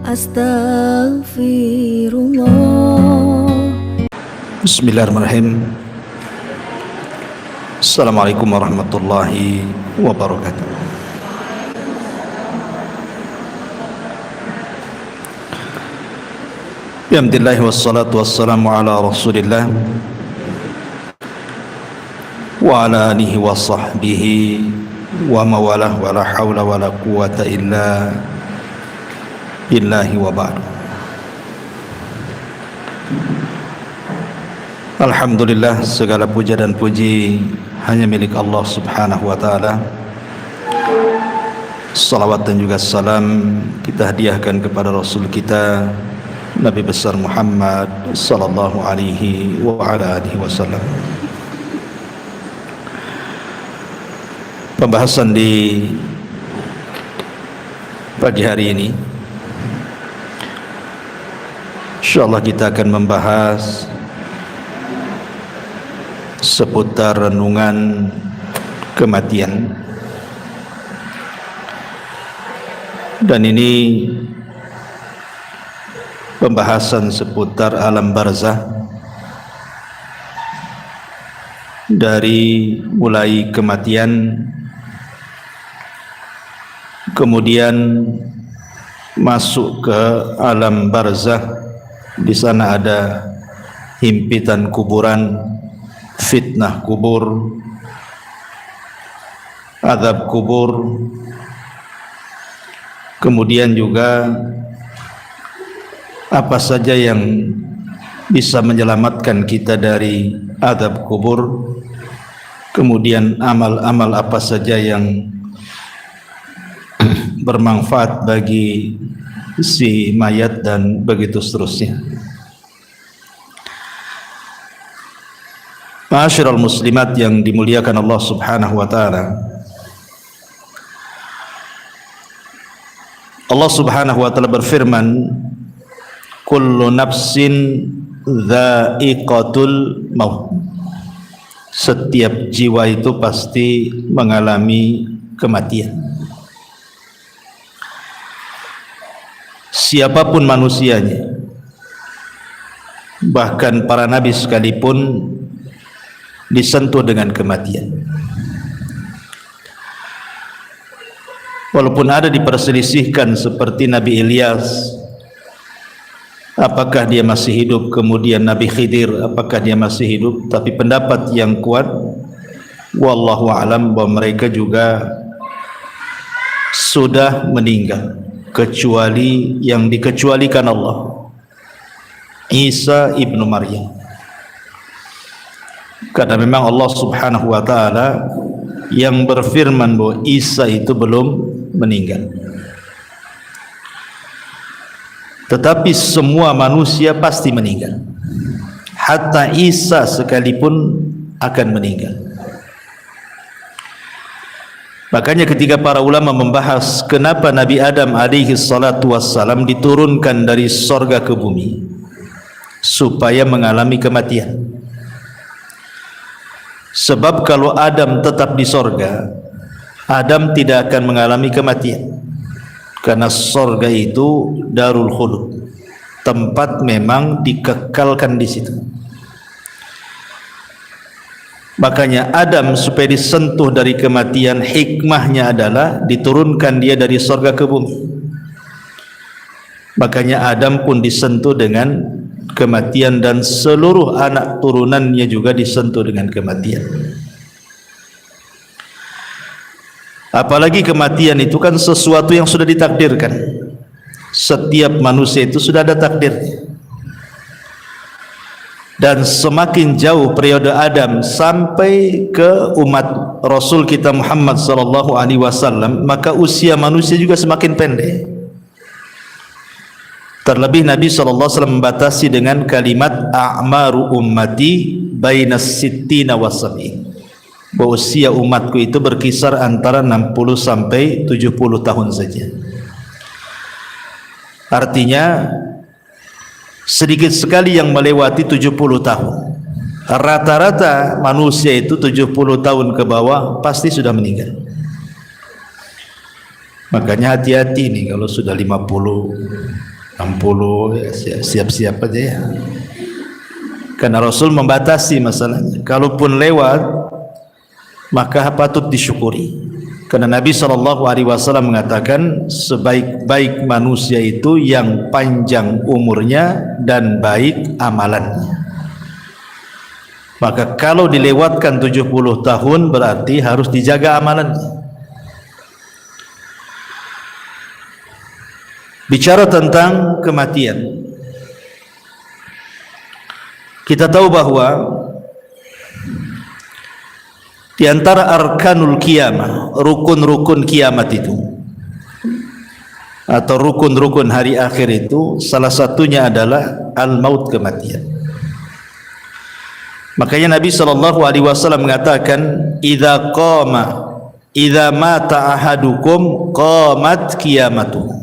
Astaghfirullah. Bismillahirrahmanirrahim. Assalamualaikum warahmatullahi wabarakatuh. Alhamdulillah wassalatu wassalamu ala rasulillah wa ala alihi wa sahbihi wa mawalah wa la hawla wa la quwata illa billahi wa ba'du. Alhamdulillah, segala puja dan puji hanya milik Allah subhanahu wa ta'ala. Salawat dan juga salam kita hadiahkan kepada Rasul kita Nabi besar Muhammad sallallahu alaihi wa ala alihi wasallam. Pembahasan di pagi hari ini, insyaallah kita akan membahas seputar renungan kematian. Dan ini pembahasan seputar alam barzah, dari mulai kematian, kemudian masuk ke alam barzah. Di sana ada himpitan kuburan, fitnah kubur, azab kubur, kemudian juga apa saja yang bisa menyelamatkan kita dari azab kubur, kemudian amal-amal apa saja yang bermanfaat bagi si mayat, dan begitu seterusnya. Ma'asyiral muslimat yang dimuliakan Allah subhanahu wa ta'ala, Allah subhanahu wa ta'ala berfirman, kullu nafsin dha'iqatul maut. Setiap jiwa itu pasti mengalami kematian. Siapapun manusianya, bahkan para nabi sekalipun disentuh dengan kematian. Walaupun ada diperselisihkan seperti Nabi Ilyas, apakah dia masih hidup, kemudian Nabi Khidir, apakah dia masih hidup, tapi pendapat yang kuat wallahu a'lam bahwa mereka juga sudah meninggal, kecuali yang dikecualikan Allah, Isa ibnu Maryam. Karena memang Allah subhanahu wa ta'ala yang berfirman bahwa Isa itu belum meninggal. Tetapi semua manusia pasti meninggal, hatta Isa sekalipun akan meninggal. Makanya ketika para ulama membahas kenapa Nabi Adam alaihi salatu wassalam diturunkan dari sorga ke bumi, supaya mengalami kematian. Sebab kalau Adam tetap di sorga, Adam tidak akan mengalami kematian. Karena sorga itu darul khulud, tempat memang dikekalkan di situ. Makanya Adam supaya disentuh dari kematian, hikmahnya adalah diturunkan dia dari sorga ke bumi. Makanya Adam pun disentuh dengan kematian, dan seluruh anak turunannya juga disentuh dengan kematian. Apalagi kematian itu kan sesuatu yang sudah ditakdirkan. Setiap manusia itu sudah ada takdirnya. Dan semakin jauh periode Adam sampai ke umat Rasul kita Muhammad sallallahu alaihi wasallam, maka usia manusia juga semakin pendek. Terlebih Nabi sallallahu alaihi wasallam membatasi dengan kalimat a'maru ummati bainas sittina wasab'in, bahwa usia umatku itu berkisar antara 60 sampai 70 tahun saja. Artinya sedikit sekali yang melewati 70 tahun. Rata-rata manusia itu 70 tahun ke bawah pasti sudah meninggal. Makanya hati-hati nih kalau sudah 50, 60 ya, siap-siap aja ya. Karena Rasul membatasi masalahnya. Kalaupun lewat, maka patut disyukuri. Karena Nabi SAW mengatakan sebaik-baik manusia itu yang panjang umurnya dan baik amalannya. Maka kalau dilewatkan 70 tahun berarti harus dijaga amalannya. Bicara tentang kematian, kita tahu bahwa di antara arkanul kiamah, rukun-rukun kiamat itu atau rukun-rukun hari akhir itu, salah satunya adalah al-maut, kematian. Makanya Nabi SAW mengatakan, idza mata ahadukum qamat qiyamatuh.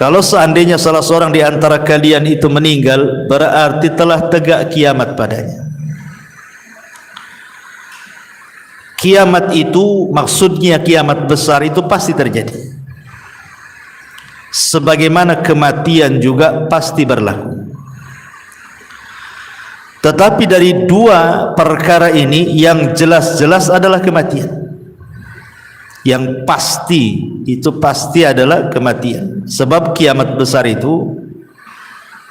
Kalau seandainya salah seorang di antara kalian itu meninggal, berarti telah tegak kiamat padanya. Kiamat itu maksudnya kiamat besar itu pasti terjadi. Sebagaimana kematian juga pasti berlaku. Tetapi dari dua perkara ini yang jelas-jelas adalah kematian. Yang pasti itu pasti adalah kematian. Sebab kiamat besar itu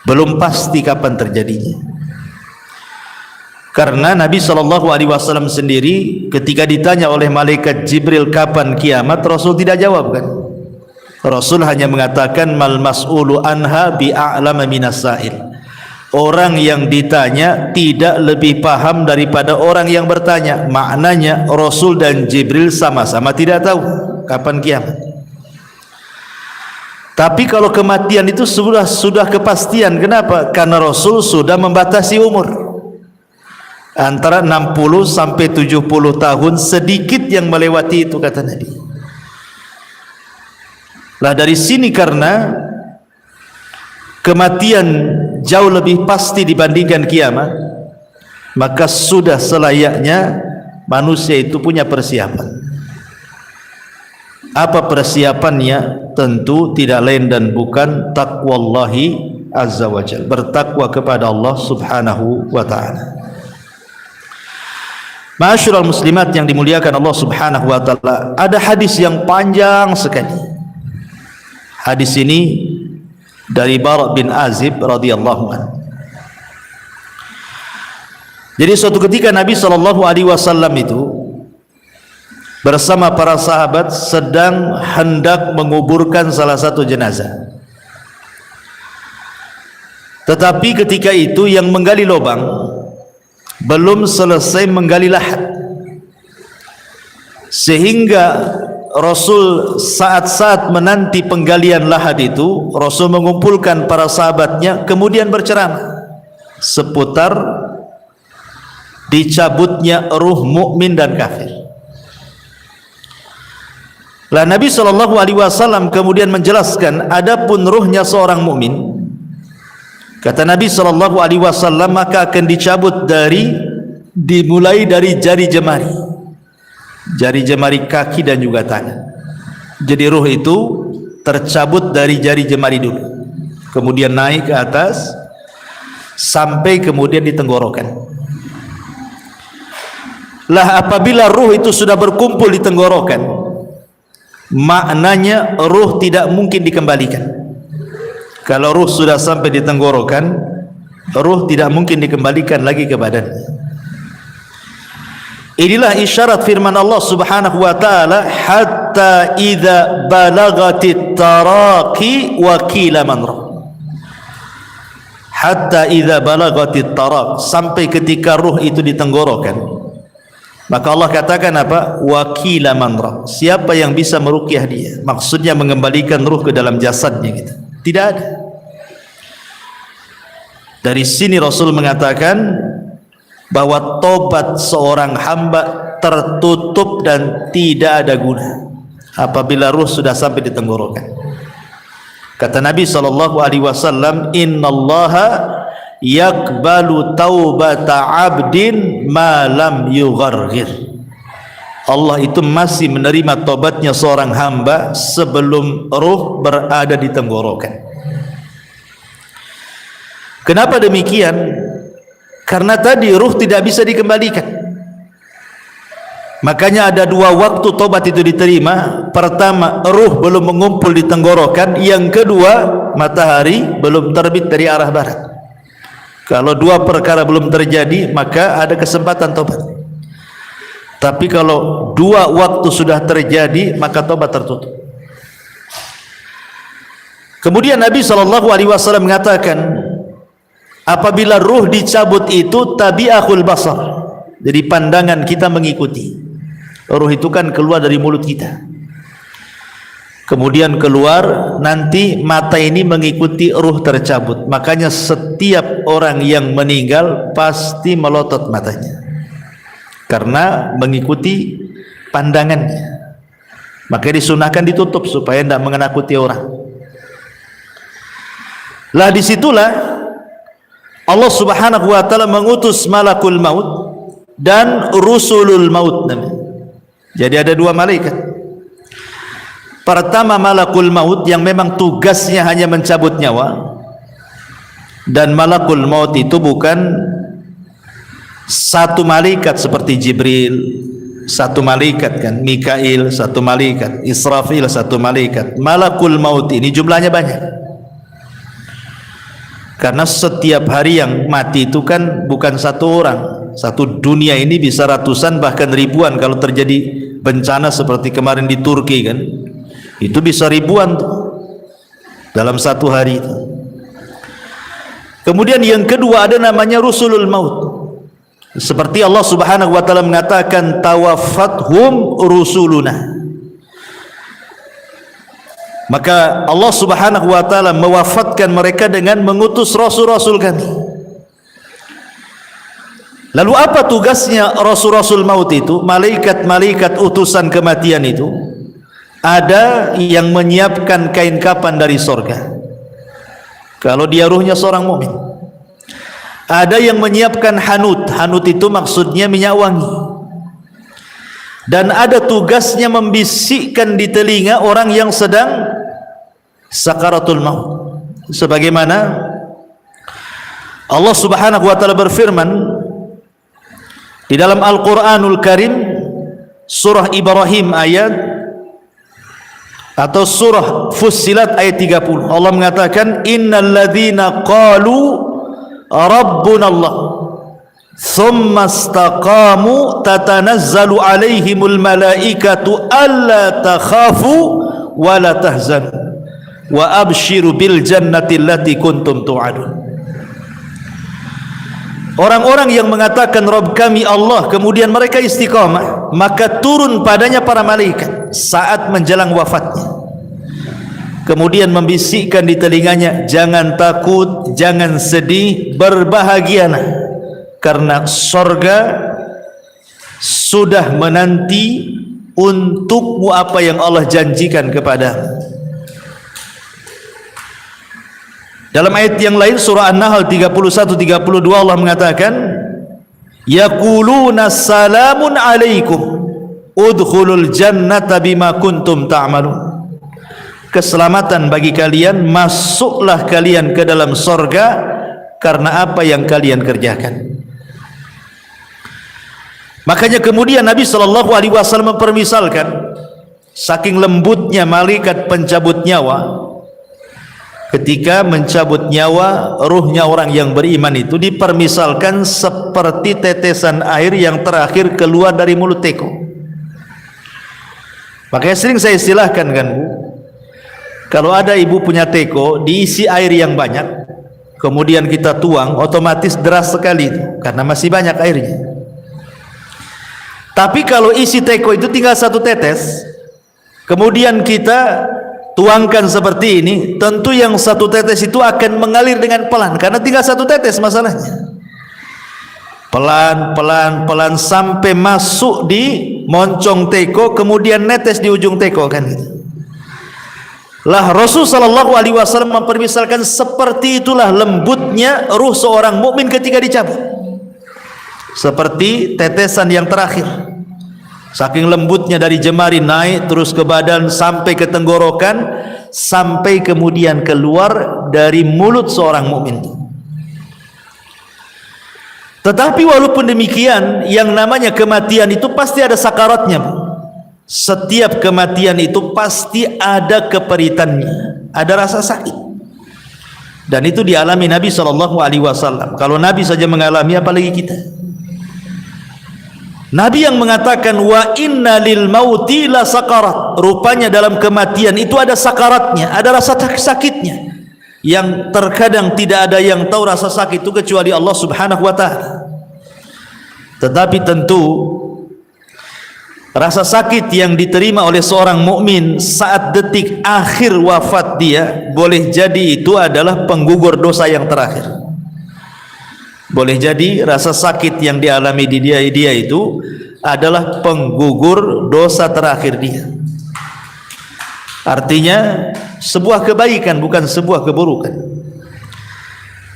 belum pasti kapan terjadinya. Karena Nabi SAW sendiri ketika ditanya oleh malaikat Jibril kapan kiamat, Rasul tidak jawab kan. Rasul hanya mengatakan mal mas'ulu anha bi'a'lama minas sa'il. Orang yang ditanya tidak lebih paham daripada orang yang bertanya. Maknanya Rasul dan Jibril sama-sama tidak tahu kapan kiamat. Tapi kalau kematian itu sudah kepastian. Kenapa? Karena Rasul sudah membatasi umur antara 60 sampai 70 tahun, sedikit yang melewati itu, kata Nabi. Lah dari sini karena kematian jauh lebih pasti dibandingkan kiamat, maka sudah selayaknya manusia itu punya persiapan. Apa persiapannya? Tentu tidak lain dan bukan taqwallahi azza wa jalla, bertakwa kepada Allah subhanahu wa ta'ala. Ma'asyiral muslimat yang dimuliakan Allah subhanahu wa ta'ala, ada hadis yang panjang sekali. Hadis ini dari Bara bin Azib radhiyallahu anhu. Jadi suatu ketika Nabi SAW itu bersama para sahabat sedang hendak menguburkan salah satu jenazah. Tetapi ketika itu yang menggali lubang belum selesai menggali lahat, sehingga Rasul saat-saat menanti penggalian lahat itu, Rasul mengumpulkan para sahabatnya kemudian berceramah seputar dicabutnya ruh mukmin dan kafir. Lah Nabi SAW kemudian menjelaskan, adapun ruhnya seorang mukmin, kata Nabi SAW, maka akan dicabut dimulai dari jari jemari kaki dan juga tangan. Jadi ruh itu tercabut dari jari jemari dulu, kemudian naik ke atas sampai kemudian di tenggorokan. Lah apabila ruh itu sudah berkumpul di tenggorokan, maknanya ruh tidak mungkin dikembalikan. Kalau ruh sudah sampai di tenggorokan, ruh tidak mungkin dikembalikan lagi ke badan. Inilah isyarat firman Allah subhanahu wa ta'ala, hatta idza balagatit taraqi wa qila man ra. Hatta idza balagatit taraq, sampai ketika ruh itu di tenggorokan, maka Allah katakan apa? Wa qila man ra. Siapa yang bisa meruqyah dia? Maksudnya mengembalikan ruh ke dalam jasadnya gitu. Tidak ada. Dari sini Rasul mengatakan bahwa tobat seorang hamba tertutup dan tidak ada guna apabila ruh sudah sampai di tenggorokan. Kata Nabi SAW, innallaha yakbalu taubata abdin ma lam yugharghir. Allah itu masih menerima tobatnya seorang hamba sebelum ruh berada di tenggorokan. Kenapa demikian? Karena tadi ruh tidak bisa dikembalikan. Makanya ada dua waktu tobat itu diterima. Pertama, ruh belum mengumpul di tenggorokan. Yang kedua, matahari belum terbit dari arah barat. Kalau dua perkara belum terjadi, maka ada kesempatan tobat. Tapi kalau dua waktu sudah terjadi, maka tobat tertutup. Kemudian Nabi SAW mengatakan, apabila ruh dicabut itu tabi'ahul basar, jadi pandangan kita mengikuti. Ruh itu kan keluar dari mulut kita, kemudian keluar, nanti mata ini mengikuti ruh tercabut. Makanya setiap orang yang meninggal pasti melotot matanya karena mengikuti pandangannya. Maka disunahkan ditutup supaya tidak menakutkan orang. Lah disitulah Allah Subhanahu wa ta'ala mengutus malakul maut dan rusulul maut. Jadi ada dua malaikat. Pertama, malakul maut yang memang tugasnya hanya mencabut nyawa. Dan malakul maut itu bukan satu malaikat seperti Jibril, satu malaikat kan, Mikail satu malaikat, Israfil satu malaikat. Malakul maut ini jumlahnya banyak. Karena setiap hari yang mati itu kan bukan satu orang. Satu dunia ini bisa ratusan bahkan ribuan. Kalau terjadi bencana seperti kemarin di Turki kan, itu bisa ribuan tuh dalam satu hari itu. Kemudian yang kedua ada namanya rusulul maut. Seperti Allah Subhanahu wa ta'ala mengatakan, tawaffathum rusuluna. Maka Allah Subhanahu wa ta'ala mewafatkan mereka dengan mengutus rasul-rasul kami. Lalu apa tugasnya rasul-rasul maut itu? Malaikat-malaikat utusan kematian itu, ada yang menyiapkan kain kapan dari sorga kalau dia ruhnya seorang mukmin. Ada yang menyiapkan hanut. Hanut itu maksudnya minyak wangi. Dan ada tugasnya membisikkan di telinga orang yang sedang sakaratul maut. Sebagaimana Allah Subhanahu wa ta'ala berfirman di dalam Al-Quranul Karim, surah Ibrahim ayat atau surah Fussilat ayat 30. Allah mengatakan, innal ladzina qalu rabbuna Allah thumma istaqamu tatanazzalu alaihimul malaikatu alla takhafu wa la tahzanu wa abshiru bil jannati allati kuntum tu'adun. Orang-orang yang mengatakan Rabb kami Allah, kemudian mereka istiqamah, maka turun padanya para malaikat saat menjelang wafatnya, kemudian membisikkan di telinganya, jangan takut, jangan sedih, berbahagialah, karena sorga sudah menanti untukmu apa yang Allah janjikan kepadamu. Dalam ayat yang lain surah An-Nahl 31-32 Allah mengatakan, yaquluna salamun alaikum udkhulul jannata bima kuntum ta'malun. Keselamatan bagi kalian, masuklah kalian ke dalam sorga karena apa yang kalian kerjakan. Makanya kemudian Nabi SAW mempermisalkan, saking lembutnya malaikat pencabut nyawa, ketika mencabut nyawa ruhnya orang yang beriman itu dipermisalkan seperti tetesan air yang terakhir keluar dari mulut teko. Makanya sering saya istilahkan kan Bu, kalau ada ibu punya teko diisi air yang banyak, kemudian kita tuang, otomatis deras sekali itu karena masih banyak airnya. Tapi kalau isi teko itu tinggal satu tetes, kemudian kita tuangkan seperti ini, tentu yang satu tetes itu akan mengalir dengan pelan karena tinggal satu tetes masalahnya. Pelan sampai masuk di moncong teko, kemudian netes di ujung teko kan gitu. Lah Rasul sallallahu alaihi wasallam mempermisalkan seperti itulah lembutnya ruh seorang mukmin ketika dicabut. Seperti tetesan yang terakhir. Saking lembutnya dari jemari naik terus ke badan sampai ke tenggorokan, sampai kemudian keluar dari mulut seorang mukmin. Tetapi walaupun demikian, yang namanya kematian itu pasti ada sakaratnya. Setiap kematian itu pasti ada keperitannya, ada rasa sakit. Dan itu dialami Nabi SAW. Kalau Nabi saja mengalami, apalagi kita. Nabi yang mengatakan wa inna lil mauti la sakarat. Rupanya dalam kematian itu ada sakaratnya, ada rasa sakitnya. Yang terkadang tidak ada yang tahu rasa sakit itu kecuali Allah Subhanahu wa ta'ala. Tetapi tentu rasa sakit yang diterima oleh seorang mukmin saat detik akhir wafat dia, boleh jadi itu adalah penggugur dosa yang terakhir. Boleh jadi rasa sakit yang dialami di dia itu adalah penggugur dosa terakhir dia. Artinya sebuah kebaikan, bukan sebuah keburukan.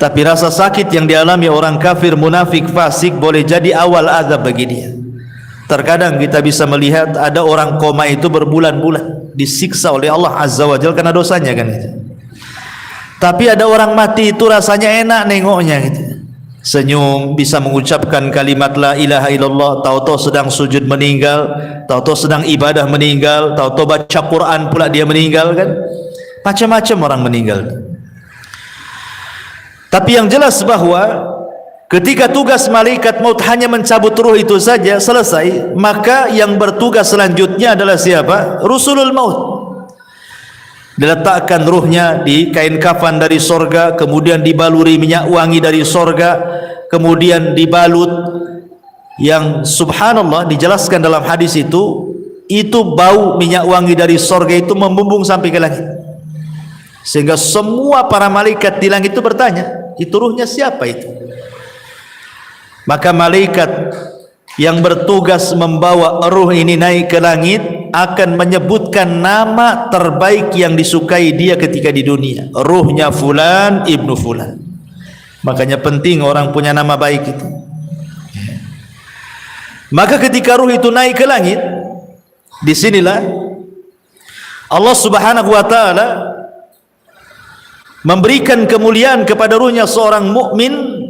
Tapi rasa sakit yang dialami orang kafir, munafik, fasik boleh jadi awal azab bagi dia. Terkadang kita bisa melihat ada orang koma itu berbulan-bulan disiksa oleh Allah Azza wa Jalla karena dosanya kan itu. Tapi ada orang mati itu rasanya enak nengoknya gitu. Senyum, bisa mengucapkan kalimat la ilaha illallah, tahu-tahu sedang sujud meninggal, tahu-tahu sedang ibadah meninggal, tahu-tahu baca Quran pula dia meninggal kan. Macam-macam orang meninggal. Tapi yang jelas bahwa ketika tugas malaikat maut hanya mencabut ruh itu saja selesai, maka yang bertugas selanjutnya adalah siapa? Rusulul maut. Diletakkan ruhnya di kain kafan dari sorga, kemudian dibaluri minyak wangi dari sorga, kemudian dibalut, yang subhanallah dijelaskan dalam hadis itu bau minyak wangi dari sorga itu membumbung sampai ke langit, sehingga semua para malaikat di langit itu bertanya, itu ruhnya siapa itu? Maka malaikat yang bertugas membawa ruh ini naik ke langit akan menyebutkan nama terbaik yang disukai dia ketika di dunia. Ruhnya fulan ibnu fulan. Makanya penting orang punya nama baik itu. Maka ketika ruh itu naik ke langit, disinilah Allah Subhanahu wa ta'ala memberikan kemuliaan kepada ruhnya seorang mukmin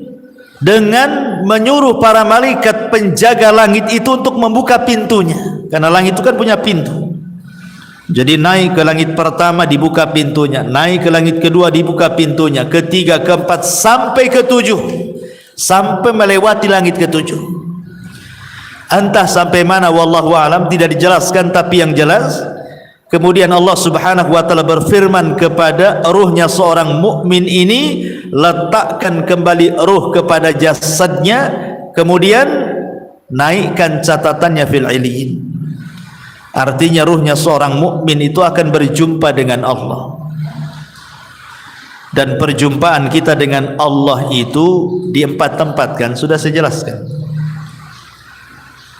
dengan menyuruh para malaikat penjaga langit itu untuk membuka pintunya, karena langit itu kan punya pintu. Jadi naik ke langit pertama dibuka pintunya, naik ke langit kedua dibuka pintunya, ketiga, keempat, sampai ketujuh, sampai melewati langit ketujuh. Entah sampai mana wallahu alam, tidak dijelaskan. Tapi yang jelas kemudian Allah Subhanahu wa ta'ala berfirman kepada ruhnya seorang mukmin ini, letakkan kembali ruh kepada jasadnya, kemudian naikkan catatannya fil illiyin. Artinya ruhnya seorang mukmin itu akan berjumpa dengan Allah. Dan perjumpaan kita dengan Allah itu di 4 tempat kan sudah saya jelaskan.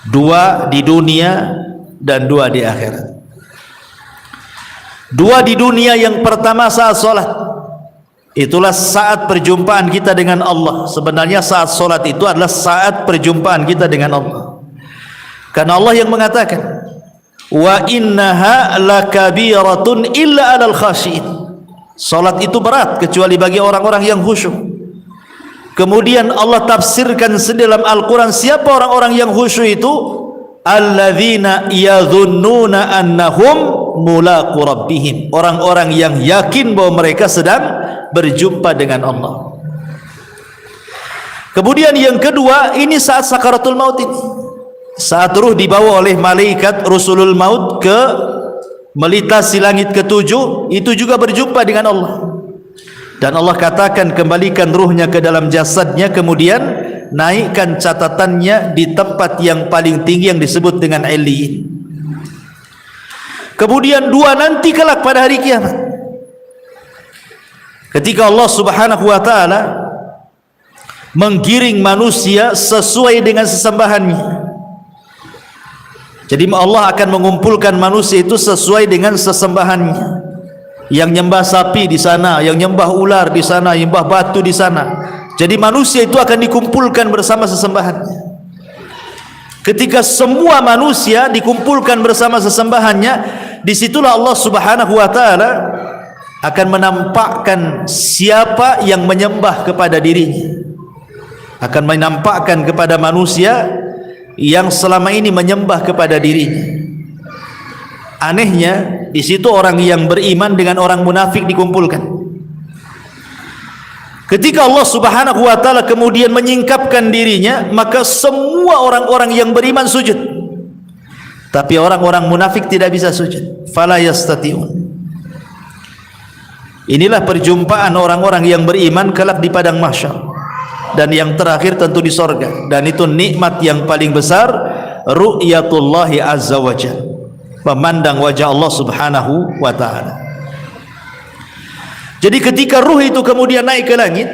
2 di dunia dan 2 di akhirat. 2 di dunia, yang pertama saat solat. Itulah saat perjumpaan kita dengan Allah. Sebenarnya saat solat itu adalah saat perjumpaan kita dengan Allah. Karena Allah yang mengatakan, wa innaha lakabiratun illa 'alal khashiin. Solat itu berat kecuali bagi orang-orang yang khusyuk. Kemudian Allah tafsirkan dalam Al-Quran siapa orang-orang yang khusyuk itu? Alladzina yadhunnuna annahum mulaqu rabbihim. Orang-orang yang yakin bahwa mereka sedang berjumpa dengan Allah. Kemudian yang kedua, ini saat sakaratul maut ini. Saat ruh dibawa oleh malaikat rusulul maut ke melintasi langit ketujuh, itu juga berjumpa dengan Allah. Dan Allah katakan kembalikan ruhnya ke dalam jasadnya, kemudian naikkan catatannya di tempat yang paling tinggi yang disebut dengan illiyin. Kemudian 2 nanti kelak pada hari kiamat, ketika Allah Subhanahu wa ta'ala menggiring manusia sesuai dengan sesembahannya. Jadi Allah akan mengumpulkan manusia itu sesuai dengan sesembahannya. Yang nyembah sapi di sana, yang nyembah ular di sana, yang nyembah batu di sana. Jadi manusia itu akan dikumpulkan bersama sesembahannya. ketika semua manusia dikumpulkan bersama sesembahannya, disitulah Allah Subhanahu wa ta'ala akan menampakkan siapa yang menyembah kepada dirinya, akan menampakkan kepada manusia yang selama ini menyembah kepada dirinya. Anehnya, di situ orang yang beriman dengan orang munafik dikumpulkan. Ketika Allah Subhanahu wa ta'ala kemudian menyingkapkan dirinya, maka semua orang-orang yang beriman sujud, tapi orang-orang munafik tidak bisa sujud. Fala yastati'un. Inilah perjumpaan orang-orang yang beriman kelak di padang mahsyar, dan yang terakhir tentu di sorga. Dan itu nikmat yang paling besar, ru'yatullahi azza wa jalla, memandang wajah Allah Subhanahu wa ta'ala. Jadi ketika ruh itu kemudian naik ke langit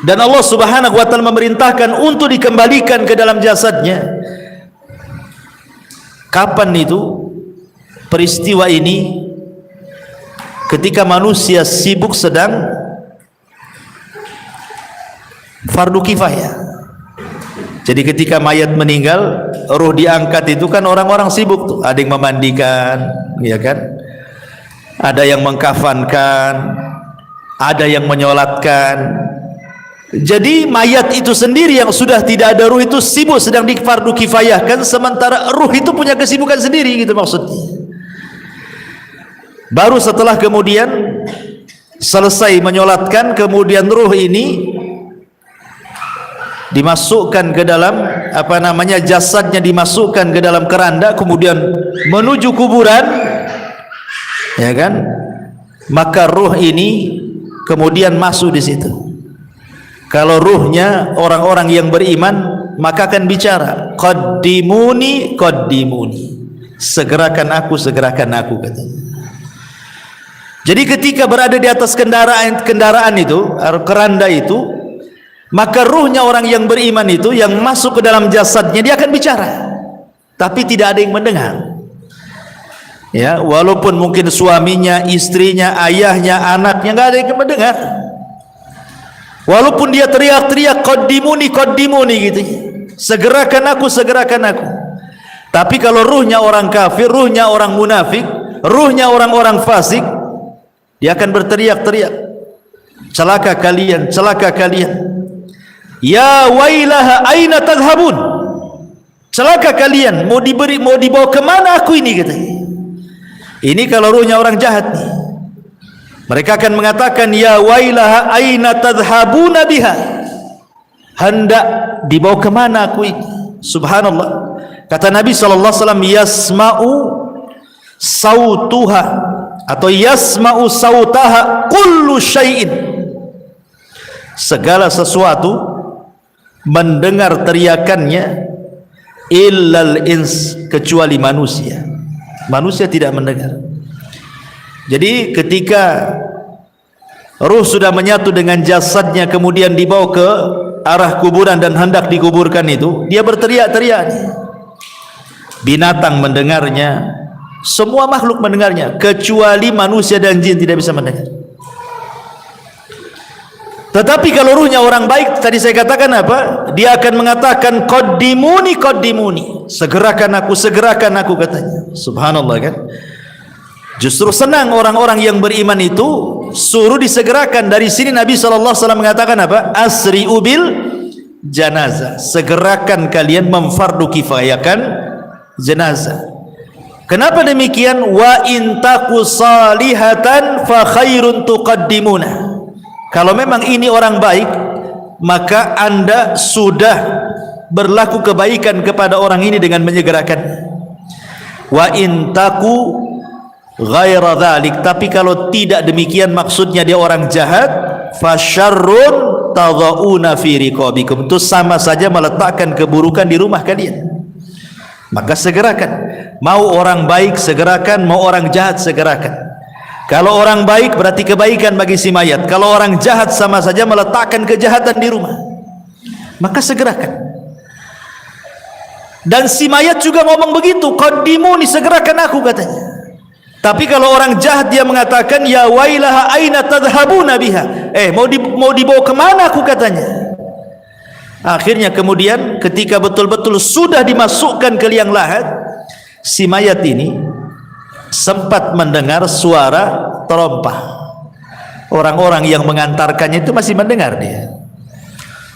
dan Allah Subhanahu wa ta'ala memerintahkan untuk dikembalikan ke dalam jasadnya, kapan itu peristiwa ini? Ketika manusia sibuk sedang fardu kifayah. Jadi ketika mayat meninggal, ruh diangkat itu kan orang-orang sibuk tuh, ada yang memandikan, ya kan? Ada yang mengkafankan, ada yang menyolatkan. Jadi mayat itu sendiri yang sudah tidak ada ruh itu sibuk sedang di fardu kifayahkan, sementara ruh itu punya kesibukan sendiri, gitu maksudnya. Baru setelah kemudian selesai menyolatkan, kemudian ruh ini dimasukkan ke dalam jasadnya dimasukkan ke dalam keranda, kemudian menuju kuburan, ya kan? Maka ruh ini kemudian masuk di situ. Kalau ruhnya orang-orang yang beriman, maka akan bicara, qaddimuni qaddimuni, segerakan aku katanya. Jadi ketika berada di atas kendaraan itu, keranda itu, maka ruhnya orang yang beriman itu yang masuk ke dalam jasadnya, dia akan bicara, tapi tidak ada yang mendengar. Ya, walaupun mungkin suaminya, istrinya, ayahnya, anaknya, nggak ada yang mendengar. Walaupun dia teriak-teriak qaddimuni qaddimuni gitu, segerakan aku. Tapi kalau ruhnya orang kafir, ruhnya orang munafik, ruhnya orang-orang fasik, dia akan berteriak-teriak, celaka kalian, celaka kalian. Ya wailaha aina tadhhabun, celaka kalian, mau dibawa kemana aku ini, katanya. Ini kalau ruhnya orang jahat nih, mereka akan mengatakan, ya wailaha aina tadhhabuna biha, hendak dibawa kemana aku ini. Subhanallah. Kata Nabi SAW, yasma'u sautuha atau yasma'u sautaha kullu syai'in, segala sesuatu mendengar teriakannya, illal ins, kecuali manusia. Manusia tidak mendengar. Jadi ketika ruh sudah menyatu dengan jasadnya, kemudian dibawa ke arah kuburan dan hendak dikuburkan itu, dia berteriak-teriak. Binatang mendengarnya, semua makhluk mendengarnya, kecuali manusia dan jin tidak bisa mendengar. Tetapi kalau ruhnya orang baik, tadi saya katakan apa? Dia akan mengatakan qaddimuni qaddimuni, segerakan aku katanya. Subhanallah kan? Justru senang orang-orang yang beriman itu suruh disegerakan. Dari sini Nabi SAW mengatakan apa? Asri'u bil janazah, segerakan kalian memfardu kifayahkan jenazah. Kenapa demikian? Wa in taku salihatan fa khairun tuqaddimuna. Kalau memang ini orang baik, maka anda sudah berlaku kebaikan kepada orang ini dengan menyegerakan. Wa in taku ghaira dzalik, tapi kalau tidak demikian, maksudnya dia orang jahat, fa syarrun tadhauna fi riqabikum, itu sama saja meletakkan keburukan di rumah kalian. Maka segerakan. Mau orang baik segerakan, mau orang jahat segerakan. Kalau orang baik berarti kebaikan bagi si mayat, kalau orang jahat sama saja meletakkan kejahatan di rumah. Maka segerakan. Dan si mayat juga ngomong begitu, qaddimuni, segerakan aku katanya. Tapi kalau orang jahat dia mengatakan, ya wailaha aina tadhhabuna biha, mau dibawa kemana aku katanya. Akhirnya kemudian ketika betul-betul sudah dimasukkan ke liang lahat, si mayat ini sempat mendengar suara terompah. Orang-orang yang mengantarkannya itu masih mendengar dia.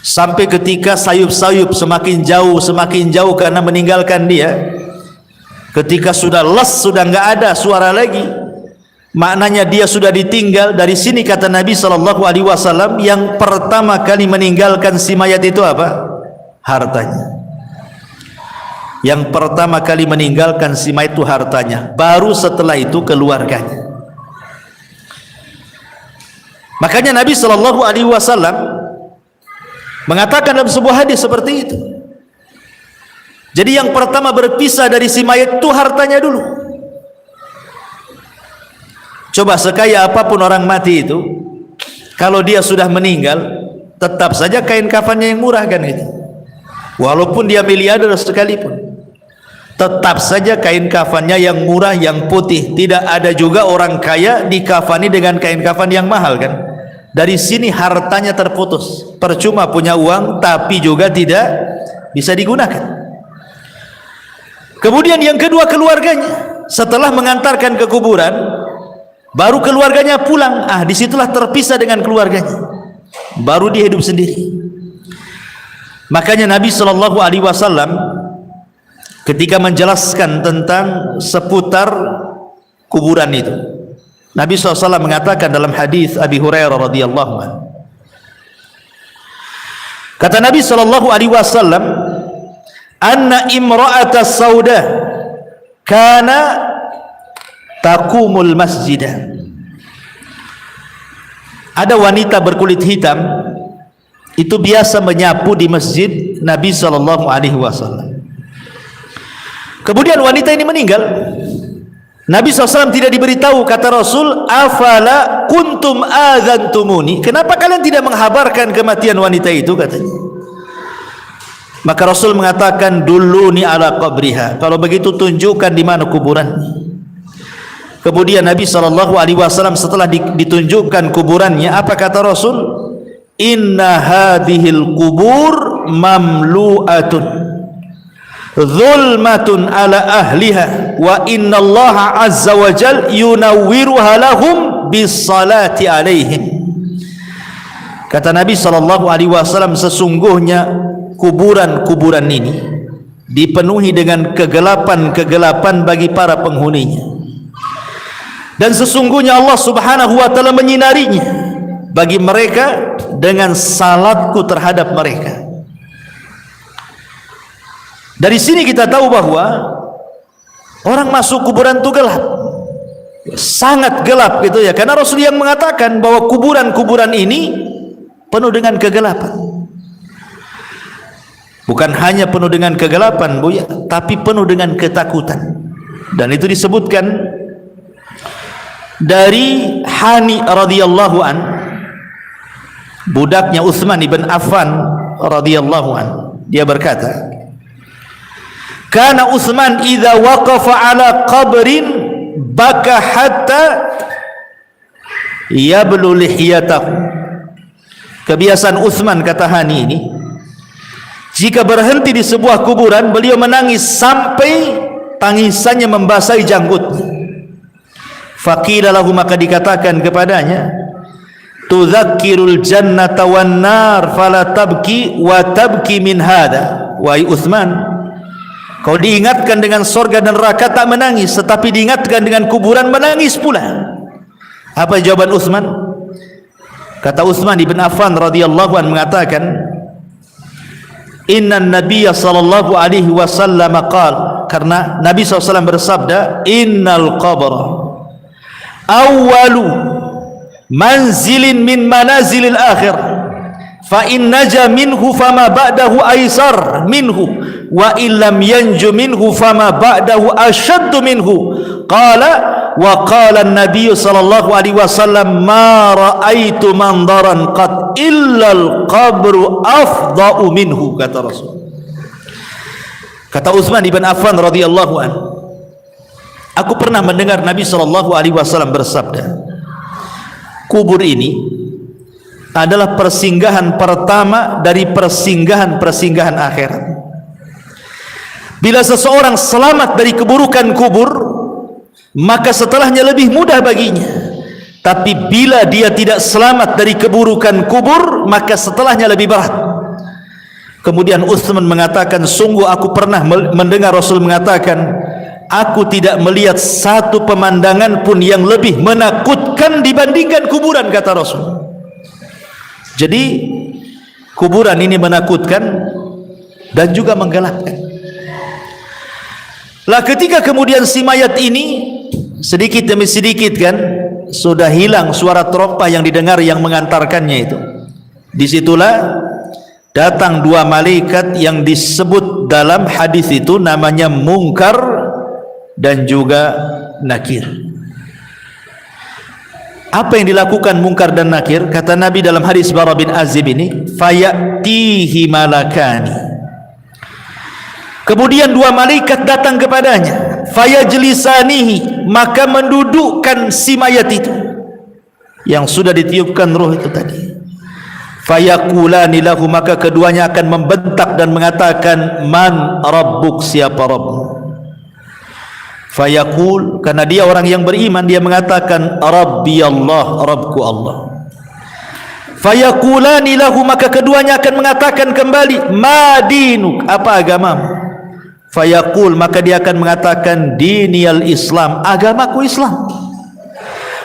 Sampai ketika sayup-sayup semakin jauh karena meninggalkan dia. Ketika sudah les, sudah enggak ada suara lagi, maknanya dia sudah ditinggal. Dari sini kata Nabi SAW, yang pertama kali meninggalkan si mayat itu apa? Hartanya. Yang pertama kali meninggalkan si mayat itu hartanya, baru setelah itu keluarganya. Makanya Nabi SAW mengatakan dalam sebuah hadis seperti itu. Jadi yang pertama berpisah dari si mayat itu hartanya dulu. Coba sekaya apapun orang mati itu, kalau dia sudah meninggal, tetap saja kain kafannya yang murah kan itu. Walaupun dia miliarder sekalipun, tetap saja kain kafannya yang murah, yang putih. Tidak ada juga orang kaya dikafani dengan kain kafan yang mahal kan. Dari sini hartanya terputus. Percuma punya uang tapi juga tidak bisa digunakan. Kemudian yang kedua, keluarganya. Setelah mengantarkan ke kuburan, baru keluarganya pulang. Disitulah terpisah dengan keluarganya, baru dia hidup sendiri. Makanya Nabi SAW ketika menjelaskan tentang seputar kuburan itu, Nabi SAW mengatakan dalam hadis Abi Hurairah radhiyallahu anhu, kata Nabi SAW, anna imra'ata sauda kana taqumul masjidah. Ada wanita berkulit hitam itu biasa menyapu di masjid Nabi SAW. Kemudian wanita ini meninggal. Nabi SAW tidak diberitahu. Kata Rasul, afala kuntum adzantumuni, kenapa kalian tidak menghabarkan kematian wanita itu, katanya. Maka Rasul mengatakan, duluni ala qabriha, kalau begitu tunjukkan di mana kuburannya. Kemudian Nabi SAW setelah ditunjukkan kuburannya, apa kata Rasul? Inna hadhil kubur mamlu'atun zulmatun ala ahliha wa inna Allah azza wa jal yunawwiruha lahum bisalati alaihim. Kata Nabi SAW, sesungguhnya kuburan-kuburan ini dipenuhi dengan kegelapan-kegelapan bagi para penghuninya, dan sesungguhnya Allah Subhanahu wa taala menyinarinya bagi mereka dengan salatku terhadap mereka. Dari sini kita tahu bahwa orang masuk kuburan itu gelap, sangat gelap gitu ya, karena Rasul yang mengatakan bahwa kuburan-kuburan ini penuh dengan kegelapan. Bukan hanya penuh dengan kegelapan, Bu ya, tapi penuh dengan ketakutan. Dan itu disebutkan dari Hani radhiyallahu an, budaknya Utsman ibn Affan radhiyallahu an. Dia berkata, kana Utsman idza waqafa ala qabrin baka hatta yablu lihiyatahu. Kebiasaan Utsman, kata Hani ini, jika berhenti di sebuah kuburan, beliau menangis sampai tangisannya membasahi janggutnya. Faqila lahu, maka dikatakan kepadanya, tudzakkirul jannata wan nar fala tabki wa tabki min hada. Wahai Utsman, kau diingatkan dengan surga dan neraka tak menangis, tetapi diingatkan dengan kuburan menangis pula. Apa jawaban Utsman? Kata Utsman ibn Affan radhiyallahu anhu mengatakan, inna nabiyya sallallahu alaihi wasallam qala, karena Nabi SAW bersabda, innal qabra awwalu manzilin min manazilil akhir, fa in naja minhu fama ba'dahu aisar minhu wa illam yanju minhu fama ba'dahu ashaddu minhu. Qala wa qala an-nabiy sallallahu alaihi wasallam, ma ra'aitu mandaran qad illa al-qabru afda'u minhu. Kata Rasul. Kata Utsman ibn Affan radhiyallahu an, aku pernah mendengar Nabi sallallahu alaihi wasallam bersabda, kubur ini adalah persinggahan pertama dari persinggahan-persinggahan akhirat. Bila seseorang selamat dari keburukan kubur, maka setelahnya lebih mudah baginya. Tapi bila dia tidak selamat dari keburukan kubur, maka setelahnya lebih berat. Kemudian Utsman mengatakan, sungguh aku pernah mendengar Rasul mengatakan, aku tidak melihat satu pemandangan pun yang lebih menakutkan dibandingkan kuburan, kata Rasul. Jadi kuburan ini menakutkan dan juga menggelapkan. Lah ketika kemudian si mayat ini sedikit demi sedikit kan sudah hilang suara terompah yang didengar yang mengantarkannya itu, disitulah datang dua malaikat yang disebut dalam hadis itu namanya Munkar dan juga Nakir. Apa yang dilakukan Munkar dan Nakir? Kata Nabi dalam hadis Bara bin Azib ini, fayatihi malakani. Kemudian dua malaikat datang kepadanya, fayajlisanihi, maka mendudukkan si mayat itu yang sudah ditiupkan roh itu tadi. Fayaqulani lahu, maka keduanya akan membentak dan mengatakan, man rabbuk, siapa Rabbmu? Fayaqul, karena dia orang yang beriman, dia mengatakan Rabbi Allah, Rabbku Allah. Fayaqulani lahu, maka keduanya akan mengatakan kembali, ma dinuk, apa agamamu? Fayaqul, maka dia akan mengatakan diniyal Islam, agamaku Islam.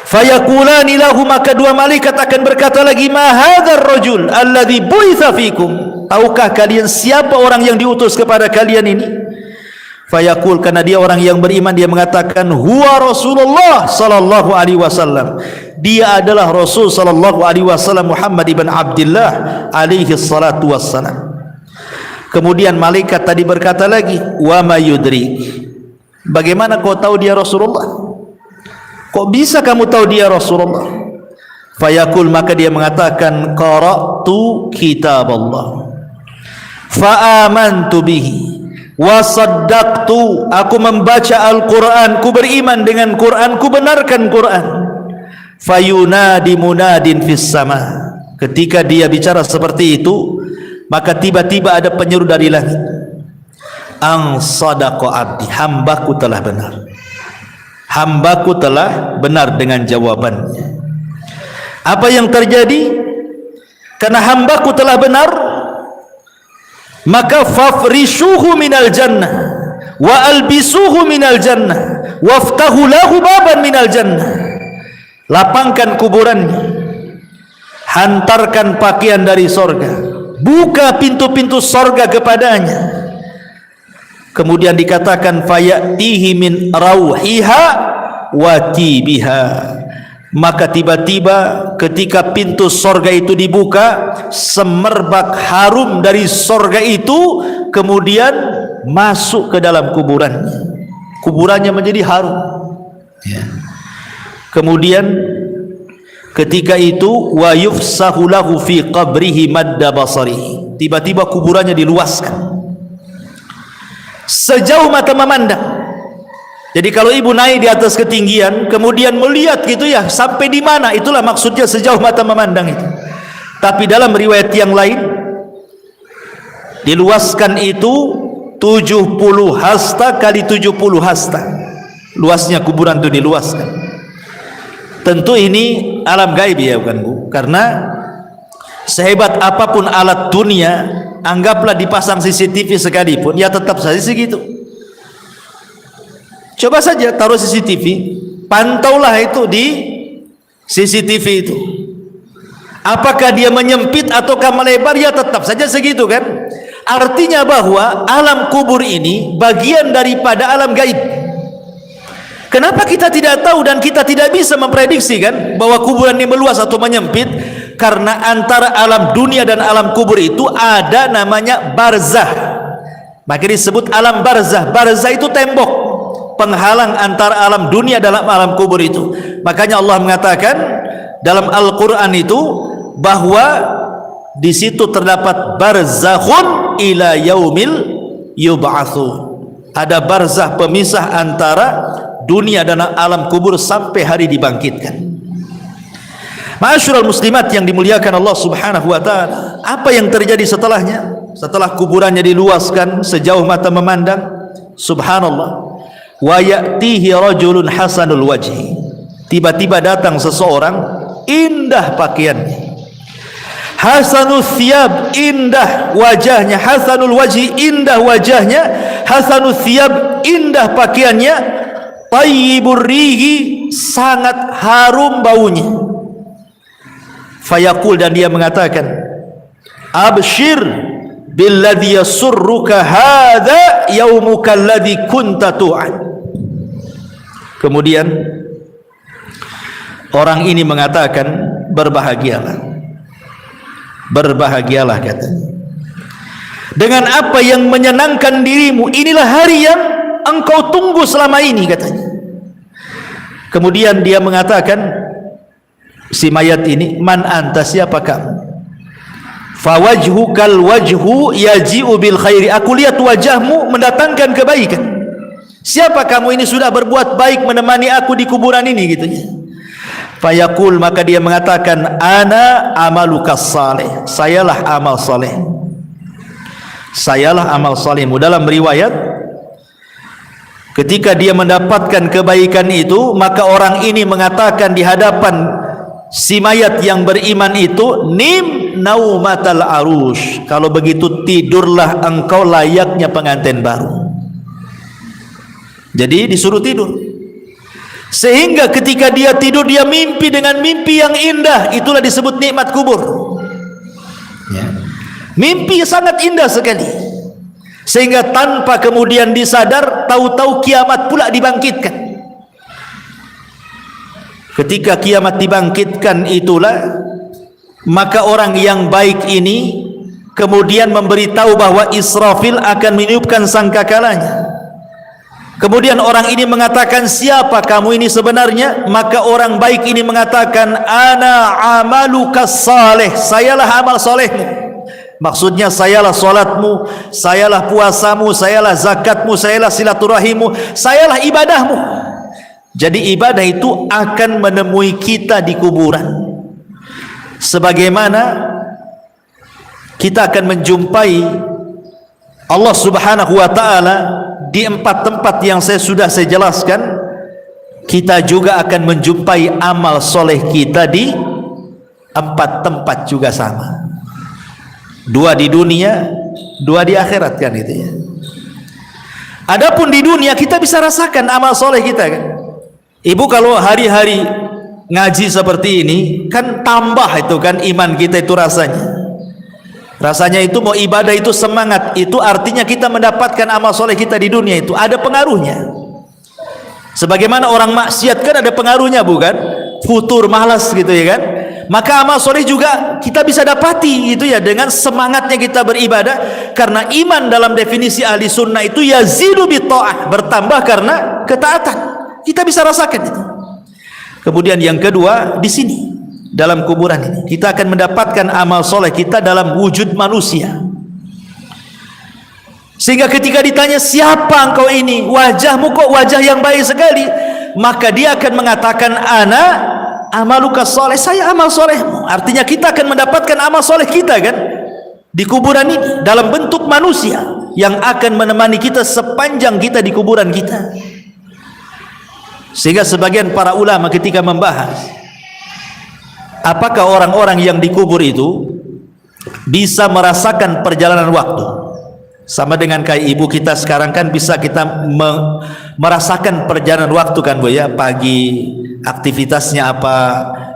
Fayaqulani lahu, maka dua malaikat akan berkata lagi, ma hadzal rajul alladzi bu'itsa fikum, tahukah kalian siapa orang yang diutus kepada kalian ini? Fayaqul, karena dia orang yang beriman, dia mengatakan huwa Rasulullah sallallahu alaihi wasallam, dia adalah Rasul sallallahu alaihi wasallam Muhammad ibn Abdullah alaihi salatu wassalam. Kemudian malaikat tadi berkata lagi, wa ma yudrik, bagaimana kau tahu dia Rasulullah? Kok bisa kamu tahu dia Rasulullah? Fayaqul, maka dia mengatakan qara'tu kitab Allah fa amantu bihi wa saddaqtu, aku membaca Al-Quran, ku beriman dengan Quran, ku benarkan Quran. Fayunadi munadin fis sama, ketika dia bicara seperti itu, maka tiba-tiba ada penyeru dari langit, ang sadaqa abdi, hambaku telah benar, hambaku telah benar dengan jawabannya. Apa yang terjadi? Karena hambaku telah benar, maka fafrishuhu minal jannah wa albisuhu minal jannah waftahu lahu baban minal jannah, lapangkan kuburannya, hantarkan pakaian dari sorga, buka pintu-pintu sorga kepadanya. Kemudian dikatakan fayatihi min rauhiha wa tibiha, maka tiba-tiba ketika pintu sorga itu dibuka, semerbak harum dari sorga itu kemudian masuk ke dalam kuburannya, kuburannya menjadi harum ya. Kemudian ketika itu wa yufsahu lahu fi qabrihi madda basarihi, tiba-tiba kuburannya diluaskan sejauh mata memandang. Jadi kalau ibu naik di atas ketinggian kemudian melihat gitu ya, sampai di mana, itulah maksudnya sejauh mata memandang itu. Tapi dalam riwayat yang lain diluaskan itu 70 hasta kali 70 hasta, luasnya kuburan itu diluaskan. Tentu ini alam gaib ya bukan Bu, karena sehebat apapun alat dunia, anggaplah dipasang CCTV sekalipun, ya tetap saja segitu. Coba saja taruh CCTV, pantaulah itu di CCTV itu, apakah dia menyempit ataukah melebar, ya tetap saja segitu kan. Artinya bahwa alam kubur ini bagian daripada alam gaib. Kenapa kita tidak tahu dan kita tidak bisa memprediksi kan bahwa kuburan ini meluas atau menyempit? Karena antara alam dunia dan alam kubur itu ada namanya barzah, maka disebut alam barzah. Barzah itu tembok penghalang antara alam dunia dan alam kubur itu. Makanya Allah mengatakan dalam Al-Quran itu bahwa di situ terdapat barzakhun ila yaumil yub'atsu, ada barzah pemisah antara dunia dan alam kubur sampai hari dibangkitkan. Ma'asyiral muslimat yang dimuliakan Allah Subhanahu wa taala, apa yang terjadi setelahnya? Setelah kuburannya diluaskan sejauh mata memandang, subhanallah, wa ya'tihi rajulun hasanul wajhi, tiba-tiba datang seseorang indah pakaiannya, hasanul thiyab, indah wajahnya, hasanul wajhi, indah wajahnya, hasanul thiyab, indah pakaiannya, tayyibur rihi, sangat harum baunya. Fayaqul, dan dia mengatakan, abshir billadhi yasurruka hadha yaumuka alladhi kunta tu'ad. Kemudian orang ini mengatakan, berbahagialah, berbahagialah katanya, dengan apa yang menyenangkan dirimu, inilah hari yang engkau tunggu selama ini katanya. Kemudian dia mengatakan, si mayat ini, man anta, siapa kamu? Fawajhukal wajhu yaji'u bil khairi, aku lihat wajahmu mendatangkan kebaikan. Siapa kamu ini? Sudah berbuat baik menemani aku di kuburan ini gitu ya. Fayaqul, maka dia mengatakan, ana amalukas saleh, sayalah amal saleh, sayalah amal salehmu. Dalam riwayat, ketika dia mendapatkan kebaikan itu, maka orang ini mengatakan di hadapan si mayat yang beriman itu, nim naumatal arush, kalau begitu tidurlah engkau layaknya pengantin baru. Jadi disuruh tidur, sehingga ketika dia tidur dia mimpi dengan mimpi yang indah. Itulah disebut nikmat kubur ya. Mimpi sangat indah sekali, sehingga tanpa kemudian disadar, tahu-tahu kiamat pula dibangkitkan. Ketika kiamat dibangkitkan itulah, maka orang yang baik ini kemudian memberitahu bahwa Israfil akan meniupkan sangkakalanya. Kemudian orang ini mengatakan, siapa kamu ini sebenarnya? Maka orang baik ini mengatakan, ana amalukas saleh, sayalah amal solehmu. Maksudnya sayalah solatmu, sayalah puasamu, sayalah zakatmu, sayalah silaturahimmu, sayalah ibadahmu. Jadi ibadah itu akan menemui kita di kuburan, sebagaimana kita akan menjumpai Allah Subhanahu wa ta'ala di 4 tempat yang saya jelaskan. Kita juga akan menjumpai amal soleh kita di 4 tempat juga sama, 2 di dunia, 2 di akhirat kan itu ya. Adapun di dunia kita bisa rasakan amal soleh kita kan. Ibu kalau hari-hari ngaji seperti ini kan tambah itu kan iman kita itu rasanya itu mau ibadah itu semangat, itu artinya kita mendapatkan amal soleh kita di dunia itu ada pengaruhnya. Sebagaimana orang maksiat kan ada pengaruhnya bukan, futur malas gitu ya kan. Maka amal soleh juga kita bisa dapati gitu ya, dengan semangatnya kita beribadah. Karena iman dalam definisi ahli sunnah itu yazidu bitta'ah, bertambah karena ketaatan. Kita bisa rasakan itu. Kemudian yang kedua, di sini dalam kuburan ini kita akan mendapatkan amal soleh kita dalam wujud manusia, sehingga ketika ditanya, siapa engkau ini? Wajahmu kok wajah yang baik sekali. Maka dia akan mengatakan, ana amalukas soleh, saya amal solehmu. Artinya kita akan mendapatkan amal soleh kita kan di kuburan ini dalam bentuk manusia yang akan menemani kita sepanjang kita di kuburan kita. Sehingga sebagian para ulama ketika membahas apakah orang-orang yang dikubur itu bisa merasakan perjalanan waktu, sama dengan kayak ibu kita sekarang kan bisa kita merasakan perjalanan waktu kan Bu ya, pagi aktivitasnya apa,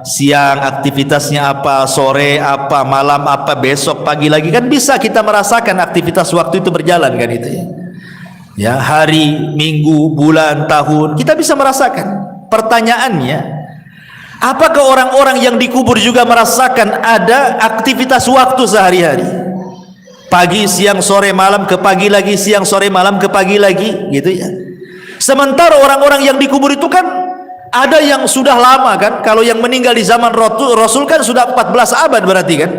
siang aktivitasnya apa, sore apa, malam apa, besok pagi lagi kan bisa kita merasakan aktivitas waktu itu berjalan kan itu ya. Ya, hari, minggu, bulan, tahun kita bisa merasakan. Pertanyaannya, apakah orang-orang yang dikubur juga merasakan ada aktivitas waktu sehari-hari? Pagi, siang, sore, malam, ke pagi lagi, siang, sore, malam, ke pagi lagi gitu ya. Sementara orang-orang yang dikubur itu kan ada yang sudah lama kan. Kalau yang meninggal di zaman Rasul kan sudah 14 abad berarti kan.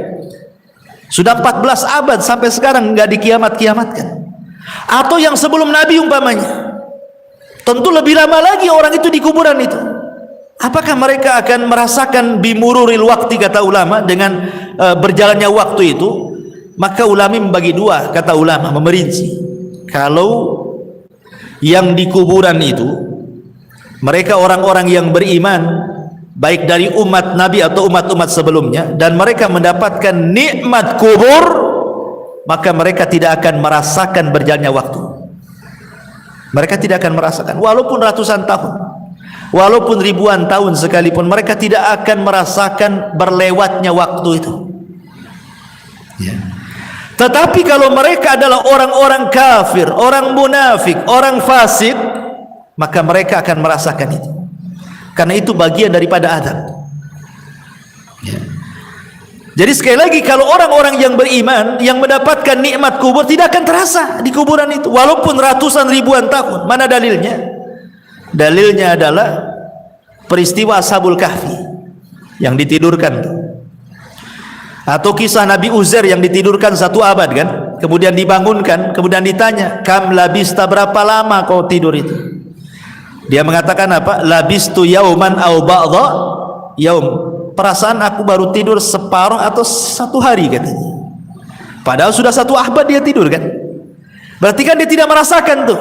Sudah 14 abad sampai sekarang nggak dikiamat-kiamatkan. Atau yang sebelum Nabi umpamanya, tentu lebih lama lagi orang itu di kuburan itu. Apakah mereka akan merasakan bimururil waktu, kata ulama, dengan berjalannya waktu itu? Maka ulama membagi dua, kata ulama, memerinci. Kalau yang di kuburan itu mereka orang-orang yang beriman, baik dari umat Nabi atau umat-umat sebelumnya, dan mereka mendapatkan nikmat kubur, maka mereka tidak akan merasakan berjalannya waktu. Mereka tidak akan merasakan, walaupun ratusan tahun, walaupun ribuan tahun sekalipun, mereka tidak akan merasakan berlewatnya waktu itu. Ya. Tetapi kalau mereka adalah orang-orang kafir, orang munafik, orang fasik, maka mereka akan merasakan itu, karena itu bagian daripada azab. Ya. Jadi sekali lagi, kalau orang-orang yang beriman yang mendapatkan nikmat kubur tidak akan terasa di kuburan itu, walaupun ratusan ribuan tahun. Mana dalilnya? Dalilnya adalah peristiwa Ashabul Kahfi yang ditidurkan, atau kisah Nabi Uzair yang ditidurkan 1 abad kan, kemudian dibangunkan, kemudian ditanya, kam labista, berapa lama kau tidur itu? Dia mengatakan apa? Labistu yauman au ba'dha yaum, perasaan aku baru tidur separuh atau 1 hari katanya. Padahal sudah 1 abad dia tidur kan. Berarti kan dia tidak merasakan tuh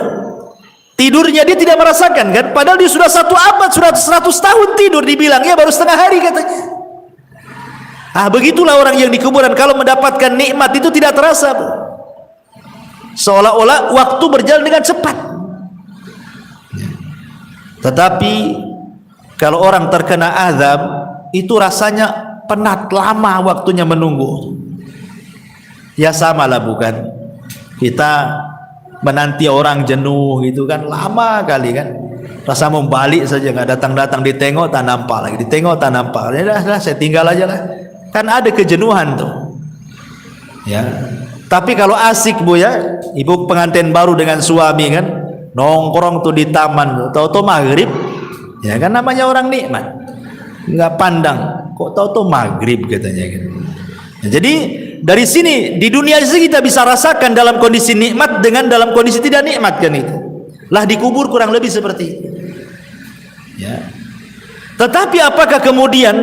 tidurnya, dia tidak merasakan kan, padahal dia sudah 1 abad, sudah 100 tahun tidur, dibilangnya baru setengah hari katanya. Begitulah orang yang di kuburan, kalau mendapatkan nikmat itu tidak terasa, seolah-olah waktu berjalan dengan cepat. Tetapi kalau orang terkena azab, itu rasanya penat, lama waktunya menunggu. Ya samalah, bukan? Kita menanti orang jenuh gitu kan, lama kali kan, rasa mau balik saja, nggak datang-datang, ditengok tak nampak lagi, ditengok tak nampak, ya dah, saya tinggal aja lah, kan ada kejenuhan tuh ya. Tapi kalau asik bu ya, ibu pengantin baru dengan suami kan, nongkrong tuh di taman, tahu-tahu maghrib, ya kan, namanya orang nikmat, nggak pandang, kok tahu-tahu maghrib katanya kan. Ya, jadi dari sini di dunia ini kita bisa rasakan dalam kondisi nikmat dengan dalam kondisi tidak nikmat kan, itu lah di kubur kurang lebih seperti itu ya. Tetapi apakah kemudian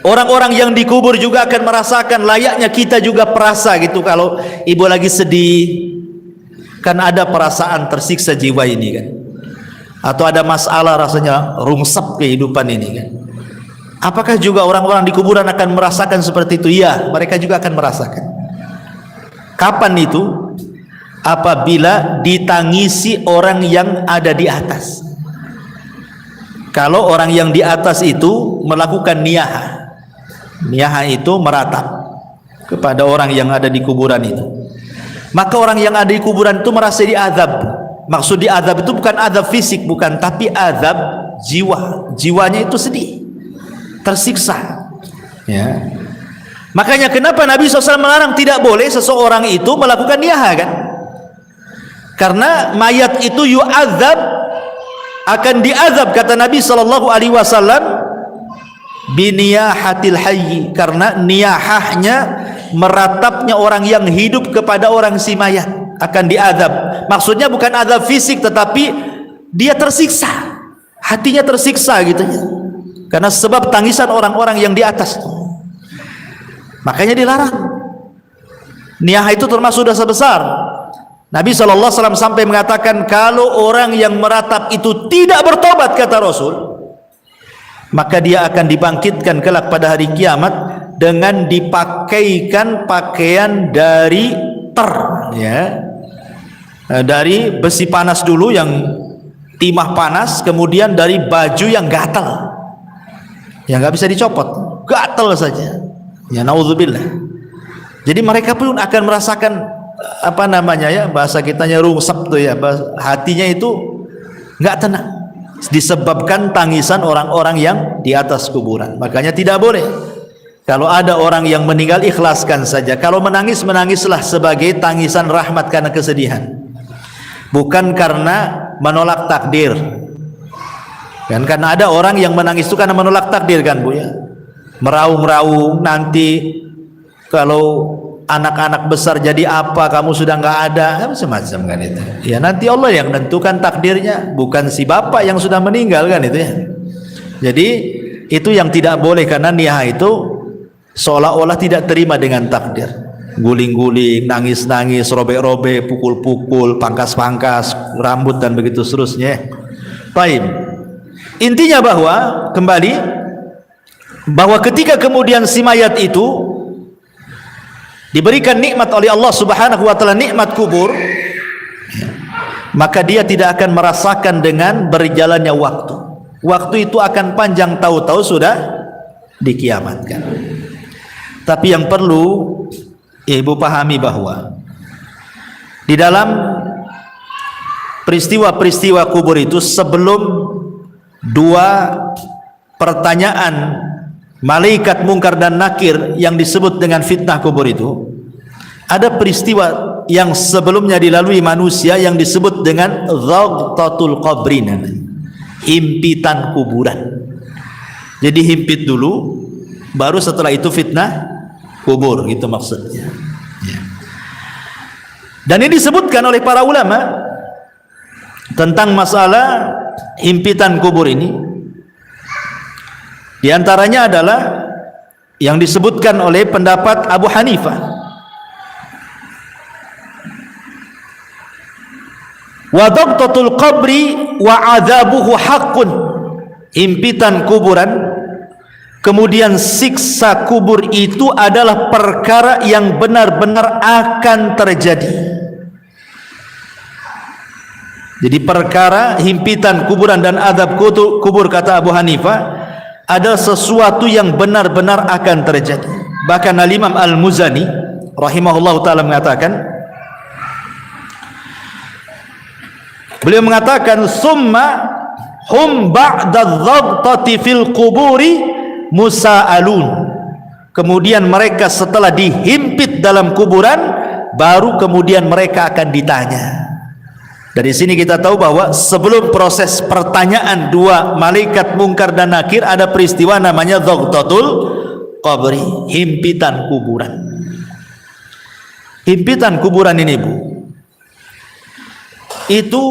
orang-orang yang dikubur juga akan merasakan layaknya kita juga perasa gitu, kalau ibu lagi sedih kan, ada perasaan tersiksa jiwa ini kan, atau ada masalah rasanya rungsep kehidupan ini kan. Apakah juga orang-orang di kuburan akan merasakan seperti itu? Ya, mereka juga akan merasakan. Kapan itu? Apabila ditangisi orang yang ada di atas. Kalau orang yang di atas itu melakukan niyaha, niyaha itu meratap kepada orang yang ada di kuburan itu, maka orang yang ada di kuburan itu merasa diazab. Maksud diazab itu bukan azab fisik, bukan, tapi azab jiwa. Jiwanya itu sedih, tersiksa ya. Makanya kenapa Nabi SAW melarang, tidak boleh seseorang itu melakukan niyaha kan, karena mayat itu yu'adzab, akan diazab, kata Nabi SAW, biniyahatil hayyi, karena niyahahnya, meratapnya orang yang hidup kepada orang si mayat, akan diazab. Maksudnya bukan azab fisik, tetapi dia tersiksa, hatinya tersiksa gitu ya, karena sebab tangisan orang-orang yang di atas. Makanya dilarang. Niyah itu termasuk dosa besar. Nabi SAW sampai mengatakan, kalau orang yang meratap itu tidak bertobat, kata Rasul, maka dia akan dibangkitkan kelak pada hari kiamat dengan dipakaikan pakaian dari ya, dari besi panas dulu yang timah panas, kemudian dari baju yang gatal, yang nggak bisa dicopot, gatal saja ya, naudzubillah. Jadi mereka pun akan merasakan apa namanya ya, bahasa kitanya rungsep tuh ya, hatinya itu nggak tenang, disebabkan tangisan orang-orang yang di atas kuburan. Makanya tidak boleh, kalau ada orang yang meninggal, ikhlaskan saja. Kalau menangis, menangislah sebagai tangisan rahmat karena kesedihan, bukan karena menolak takdir kan. Karena ada orang yang menangis itu karena menolak takdir kan bu ya, meraung-raung, nanti kalau anak-anak besar jadi apa, kamu sudah nggak ada, macam-macam kan itu ya. Nanti Allah yang menentukan takdirnya, bukan si bapak yang sudah meninggal kan itu ya. Jadi itu yang tidak boleh, karena Niha itu seolah-olah tidak terima dengan takdir. Guling-guling, nangis-nangis, robek-robek, pukul-pukul, pangkas-pangkas rambut dan begitu seterusnya. Baik. Intinya bahwa kembali bahwa ketika kemudian si mayat itu diberikan nikmat oleh Allah Subhanahu wa taala, nikmat kubur, maka dia tidak akan merasakan dengan berjalannya waktu. Waktu itu akan panjang, tahu-tahu sudah dikiamatkan. Tapi yang perlu ibu pahami bahwa di dalam peristiwa-peristiwa kubur itu, sebelum dua pertanyaan malaikat mungkar dan nakir yang disebut dengan fitnah kubur itu, ada peristiwa yang sebelumnya dilalui manusia yang disebut dengan dhaghtatul qabrin, himpitan kuburan. Jadi himpit dulu, baru setelah itu fitnah kubur, gitu maksudnya. Dan ini disebutkan oleh para ulama tentang masalah himpitan kubur ini. Di antaranya adalah yang disebutkan oleh pendapat Abu Hanifah, wa dhaghtatul qabri wa adzabuhu haqqun, himpitan kuburan kemudian siksa kubur itu adalah perkara yang benar-benar akan terjadi. Jadi perkara himpitan kuburan dan azab kubur, kata Abu Hanifah, ada sesuatu yang benar-benar akan terjadi. Bahkan Al-Imam Al-Muzani rahimahullah ta'ala mengatakan, beliau mengatakan, summa hum ba'da dhaghtati fil quburi musa'alun, kemudian mereka setelah dihimpit dalam kuburan, baru kemudian mereka akan ditanya. Dari sini kita tahu bahwa sebelum proses pertanyaan dua malaikat mungkar dan nakir, ada peristiwa namanya dhaghtatul qabri, himpitan kuburan. Himpitan kuburan ini, Bu, itu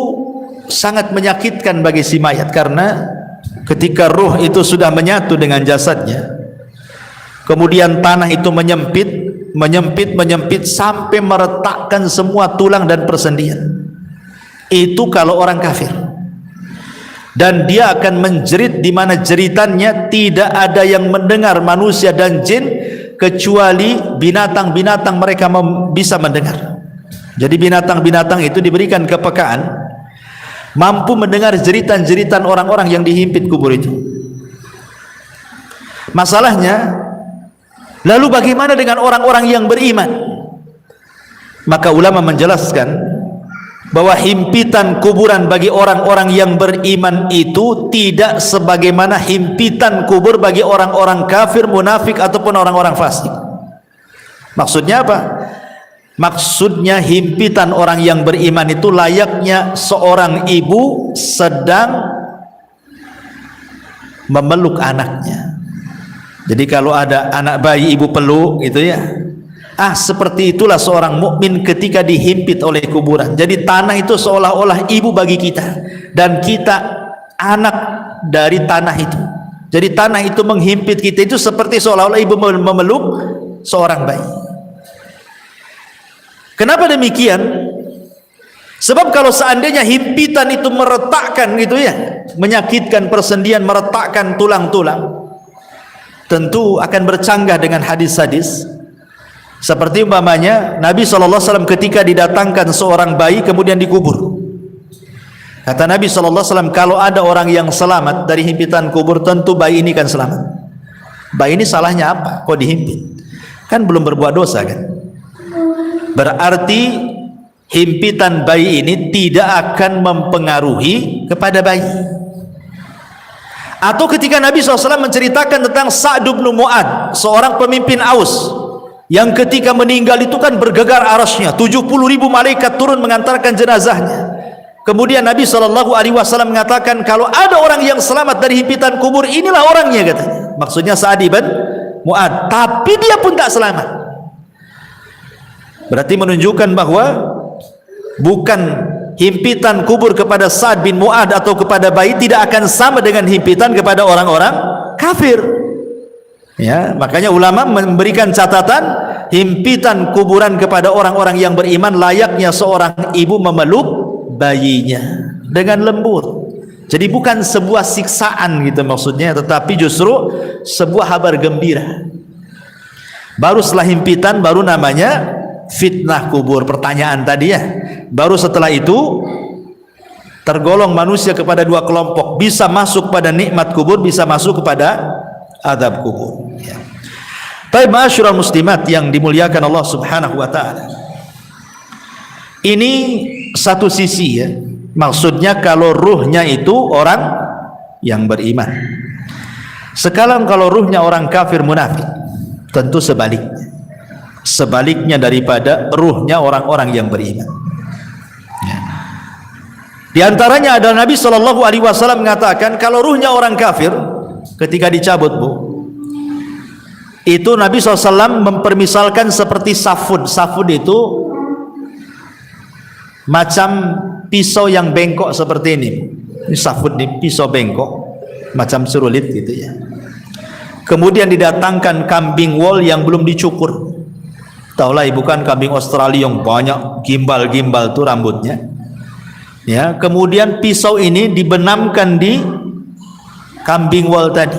sangat menyakitkan bagi si mayat, karena ketika ruh itu sudah menyatu dengan jasadnya, kemudian tanah itu menyempit sampai meretakkan semua tulang dan persendian. Itu kalau orang kafir, dan dia akan menjerit di mana jeritannya tidak ada yang mendengar, manusia dan jin, kecuali binatang-binatang mereka bisa mendengar. Jadi binatang-binatang itu diberikan kepekaan, mampu mendengar jeritan-jeritan orang-orang yang dihimpit kubur itu. Masalahnya, lalu bagaimana dengan orang-orang yang beriman? Maka ulama menjelaskan bahwa himpitan kuburan bagi orang-orang yang beriman itu tidak sebagaimana himpitan kubur bagi orang-orang kafir, munafik ataupun orang-orang fasik. Maksudnya apa? Maksudnya himpitan orang yang beriman itu layaknya seorang ibu sedang memeluk anaknya. Jadi kalau ada anak bayi ibu peluk gitu ya, seperti itulah seorang mukmin ketika dihimpit oleh kuburan. Jadi tanah itu seolah-olah ibu bagi kita, dan kita anak dari tanah itu. Jadi tanah itu menghimpit kita itu seperti seolah-olah ibu memeluk seorang bayi. Kenapa demikian? Sebab kalau seandainya himpitan itu meretakkan gitu ya, menyakitkan persendian, meretakkan tulang-tulang, tentu akan bercanggah dengan hadis-hadis. Seperti umpamanya Nabi SAW ketika didatangkan seorang bayi kemudian dikubur, kata Nabi SAW, kalau ada orang yang selamat dari himpitan kubur, tentu bayi ini kan selamat. Bayi ini salahnya apa? Kok dihimpit? Kan belum berbuat dosa kan? Berarti himpitan bayi ini tidak akan mempengaruhi kepada bayi. Atau ketika Nabi SAW menceritakan tentang Sa'd bin Mu'adz, seorang pemimpin Aus, yang ketika meninggal itu kan bergegar arasnya, 70.000 malaikat turun mengantarkan jenazahnya. Kemudian Nabi SAW mengatakan, kalau ada orang yang selamat dari himpitan kubur, inilah orangnya, katanya. Maksudnya Sa'd bin Mu'adz. Tapi dia pun tak selamat. Berarti menunjukkan bahwa bukan himpitan kubur kepada Sa'ad bin Mu'adh atau kepada bayi tidak akan sama dengan himpitan kepada orang-orang kafir. Ya, makanya ulama memberikan catatan himpitan kuburan kepada orang-orang yang beriman layaknya seorang ibu memeluk bayinya dengan lembut. Jadi bukan sebuah siksaan gitu maksudnya, tetapi justru sebuah kabar gembira. Baru setelah himpitan baru namanya fitnah kubur, pertanyaan tadi ya. Baru setelah itu tergolong manusia kepada dua kelompok, bisa masuk pada nikmat kubur, bisa masuk kepada azab kubur ya. Baik, ma'asyiral muslimat yang dimuliakan Allah Subhanahu wa taala. Ini satu sisi ya. Maksudnya kalau ruhnya itu orang yang beriman. Sekarang kalau ruhnya orang kafir munafik, tentu sebaliknya. Sebaliknya daripada ruhnya orang-orang yang beriman. Ya. Di antaranya adalah Nabi SAW mengatakan kalau ruhnya orang kafir ketika dicabut, Bu, itu Nabi SAW mempermisalkan seperti safud. Safud itu macam pisau yang bengkok seperti ini. Ini safud, ini pisau bengkok macam serulit gitu ya. Kemudian didatangkan kambing wol yang belum dicukur. Taulah ibu kan kambing Australia yang banyak gimbal-gimbal tuh rambutnya. Ya, kemudian pisau ini dibenamkan di kambing wol tadi.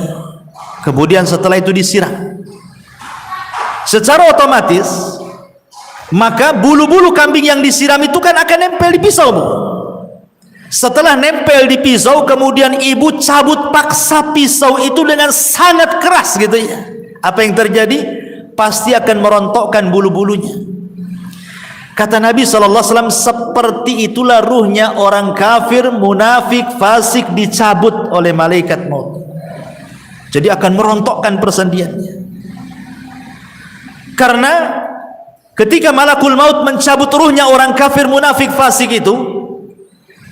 Kemudian setelah itu disiram. Secara otomatis maka bulu-bulu kambing yang disiram itu kan akan nempel di pisau, Bu. Setelah nempel di pisau, kemudian ibu cabut paksa pisau itu dengan sangat keras gitu ya. Apa yang terjadi? Pasti akan merontokkan bulu-bulunya. Kata Nabi SAW, seperti itulah ruhnya orang kafir, munafik, fasik dicabut oleh malaikat maut. Jadi akan merontokkan persendiannya. Karena ketika malakul maut mencabut ruhnya orang kafir, munafik, fasik itu,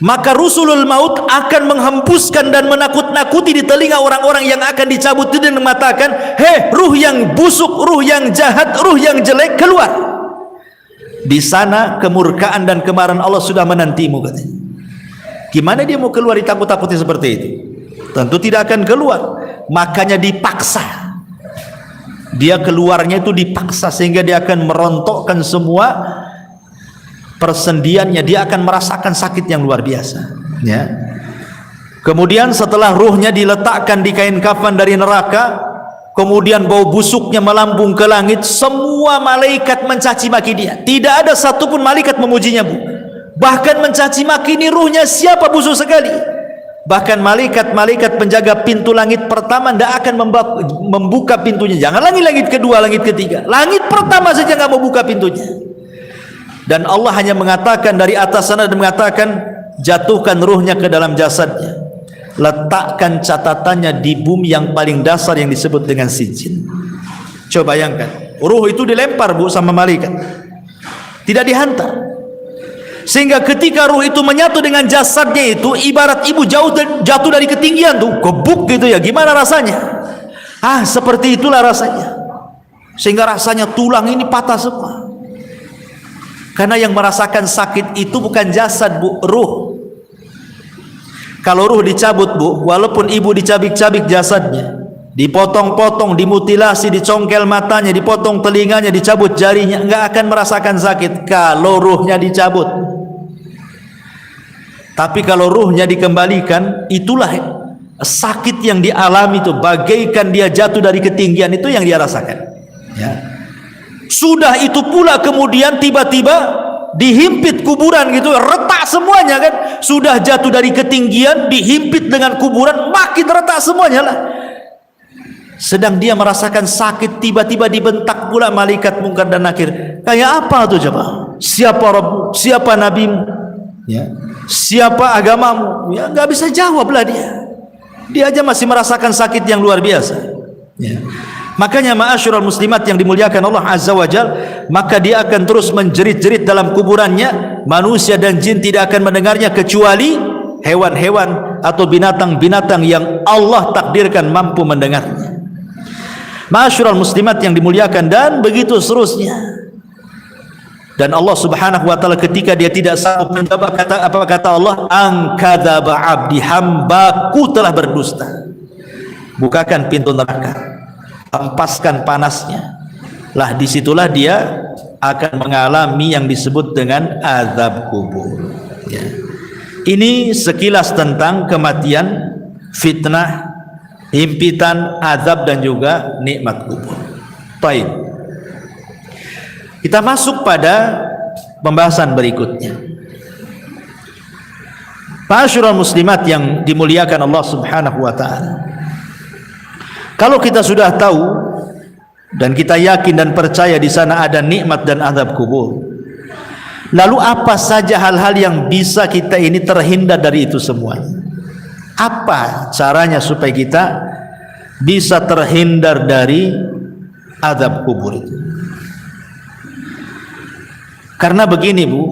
maka rusulul maut akan menghembuskan dan menakut-nakuti di telinga orang-orang yang akan dicabut itu dan mengatakan, hei ruh yang busuk, ruh yang jahat, ruh yang jelek, keluar. Di sana kemurkaan dan kemarahan Allah sudah menantimu katanya. Gimana dia mau keluar ditakut-takuti seperti itu? Tentu tidak akan keluar. Makanya dipaksa. Dia keluarnya itu dipaksa sehingga dia akan merontokkan semua persendiannya, dia akan merasakan sakit yang luar biasa ya. Kemudian setelah ruhnya diletakkan di kain kafan dari neraka, kemudian bau busuknya melambung ke langit, semua malaikat mencaci maki dia. Tidak ada satupun malaikat memujinya, Bu. Bahkan mencaci maki, ini ruhnya siapa busuk sekali. Bahkan malaikat-malaikat penjaga pintu langit pertama tidak akan membuka pintunya. Jangan langit kedua, langit ketiga, langit pertama saja nggak mau buka pintunya. Dan Allah hanya mengatakan dari atas sana dan mengatakan, jatuhkan ruhnya ke dalam jasadnya, letakkan catatannya di bumi yang paling dasar yang disebut dengan sijin. Coba bayangkan, ruh itu dilempar, Bu, sama malaikat, tidak dihantar. Sehingga ketika ruh itu menyatu dengan jasadnya itu ibarat ibu jatuh dari ketinggian tuh, gebuk gitu ya. Gimana rasanya? Seperti itulah rasanya. Sehingga rasanya tulang ini patah semua. Karena yang merasakan sakit itu bukan jasad, Bu, ruh. Kalau ruh dicabut, Bu, walaupun ibu dicabik-cabik jasadnya, dipotong-potong, dimutilasi, dicongkel matanya, dipotong telinganya, dicabut jarinya, enggak akan merasakan sakit kalau ruhnya dicabut. Tapi kalau ruhnya dikembalikan, itulah sakit yang dialami itu, bagaikan dia jatuh dari ketinggian, itu yang dia rasakan ya. Sudah itu pula kemudian tiba-tiba dihimpit kuburan gitu, retak semuanya kan. Sudah jatuh dari ketinggian, dihimpit dengan kuburan, makin retak semuanya lah. Sedang dia merasakan sakit, tiba-tiba dibentak pula malaikat Munkar dan Nakir. Kayak apa tuh coba? Siapa Rabb? Siapa nabimu? Ya. Siapa agamamu? Ya, nggak bisa jawab lah dia. Dia aja masih merasakan sakit yang luar biasa. Ya. Makanya ma'asyiral muslimat yang dimuliakan Allah Azza wa Jal, maka dia akan terus menjerit-jerit dalam kuburannya. Manusia dan jin tidak akan mendengarnya kecuali hewan-hewan atau binatang-binatang yang Allah takdirkan mampu mendengarnya. Ma'asyiral muslimat yang dimuliakan, dan begitu seterusnya. Dan Allah Subhanahu wa taala ketika dia tidak sanggup menjawab, apa kata Allah? An kadzaba abdi, hambaku telah berdusta. Bukakan pintu neraka, hempaskan panasnya. Lah disitulah dia akan mengalami yang disebut dengan azab kubur. Ya. Ini sekilas tentang kematian, fitnah, himpitan, azab dan juga nikmat kubur. Baik. Kita masuk pada pembahasan berikutnya. Ma'asyiral muslimat yang dimuliakan Allah Subhanahu wa taala. Kalau kita sudah tahu dan kita yakin dan percaya di sana ada nikmat dan azab kubur, lalu apa saja hal-hal yang bisa kita ini terhindar dari itu semua? Apa caranya supaya kita bisa terhindar dari azab kubur itu? Karena begini Bu,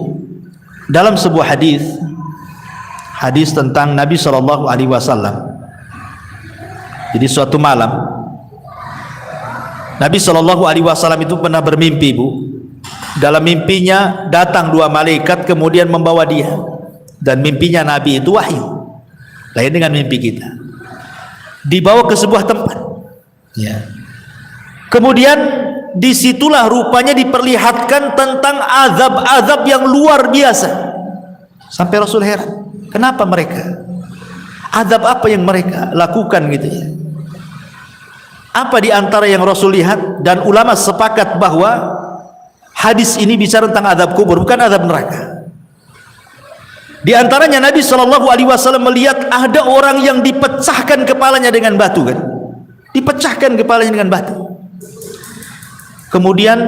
dalam sebuah hadis tentang Nabi SAW. Jadi suatu malam Nabi SAW itu pernah bermimpi Bu. Dalam mimpinya datang dua malaikat kemudian membawa dia. Dan mimpinya Nabi itu wahyu, lain dengan mimpi kita. Dibawa ke sebuah tempat ya. Kemudian disitulah rupanya diperlihatkan tentang azab-azab yang luar biasa. Sampai Rasul heran, kenapa mereka? Azab apa yang mereka lakukan gitu ya? Apa di antara yang Rasul lihat? Dan ulama sepakat bahwa hadis ini bicara tentang azab kubur, bukan azab neraka. Di antaranya Nabi SAW melihat ada orang yang dipecahkan kepalanya dengan batu kan? Dipecahkan kepalanya dengan batu. Kemudian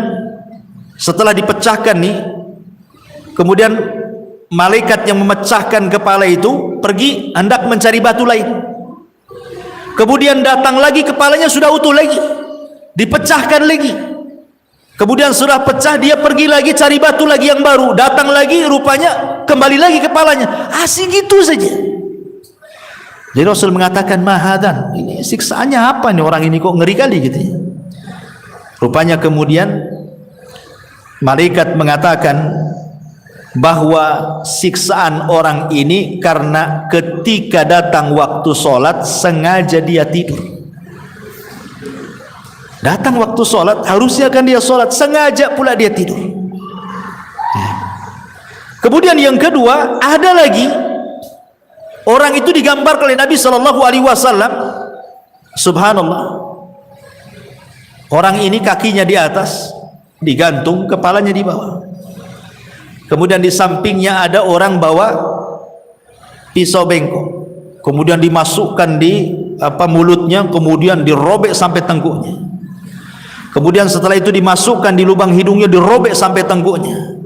setelah dipecahkan nih, kemudian malaikat yang memecahkan kepala itu pergi hendak mencari batu lain. Kemudian datang lagi, kepalanya sudah utuh lagi, dipecahkan lagi. Kemudian sudah pecah, dia pergi lagi cari batu lagi yang baru, datang lagi, rupanya kembali lagi kepalanya. Asik gitu saja. Jadi Rasul mengatakan, mahadan, ini siksaannya apa nih orang ini, kok ngeri kali gitu ya. Rupanya kemudian malaikat mengatakan bahwa siksaan orang ini karena ketika datang waktu sholat sengaja dia tidur. Datang waktu sholat, harusnya kan dia sholat, sengaja pula dia tidur. Kemudian yang kedua, ada lagi orang itu digambarkan oleh Nabi SAW. Subhanallah, orang ini kakinya di atas digantung, kepalanya di bawah. Kemudian di sampingnya ada orang bawa pisau bengkok, kemudian dimasukkan di mulutnya, kemudian dirobek sampai tengkuknya. Kemudian setelah itu dimasukkan di lubang hidungnya, dirobek sampai tengkuknya.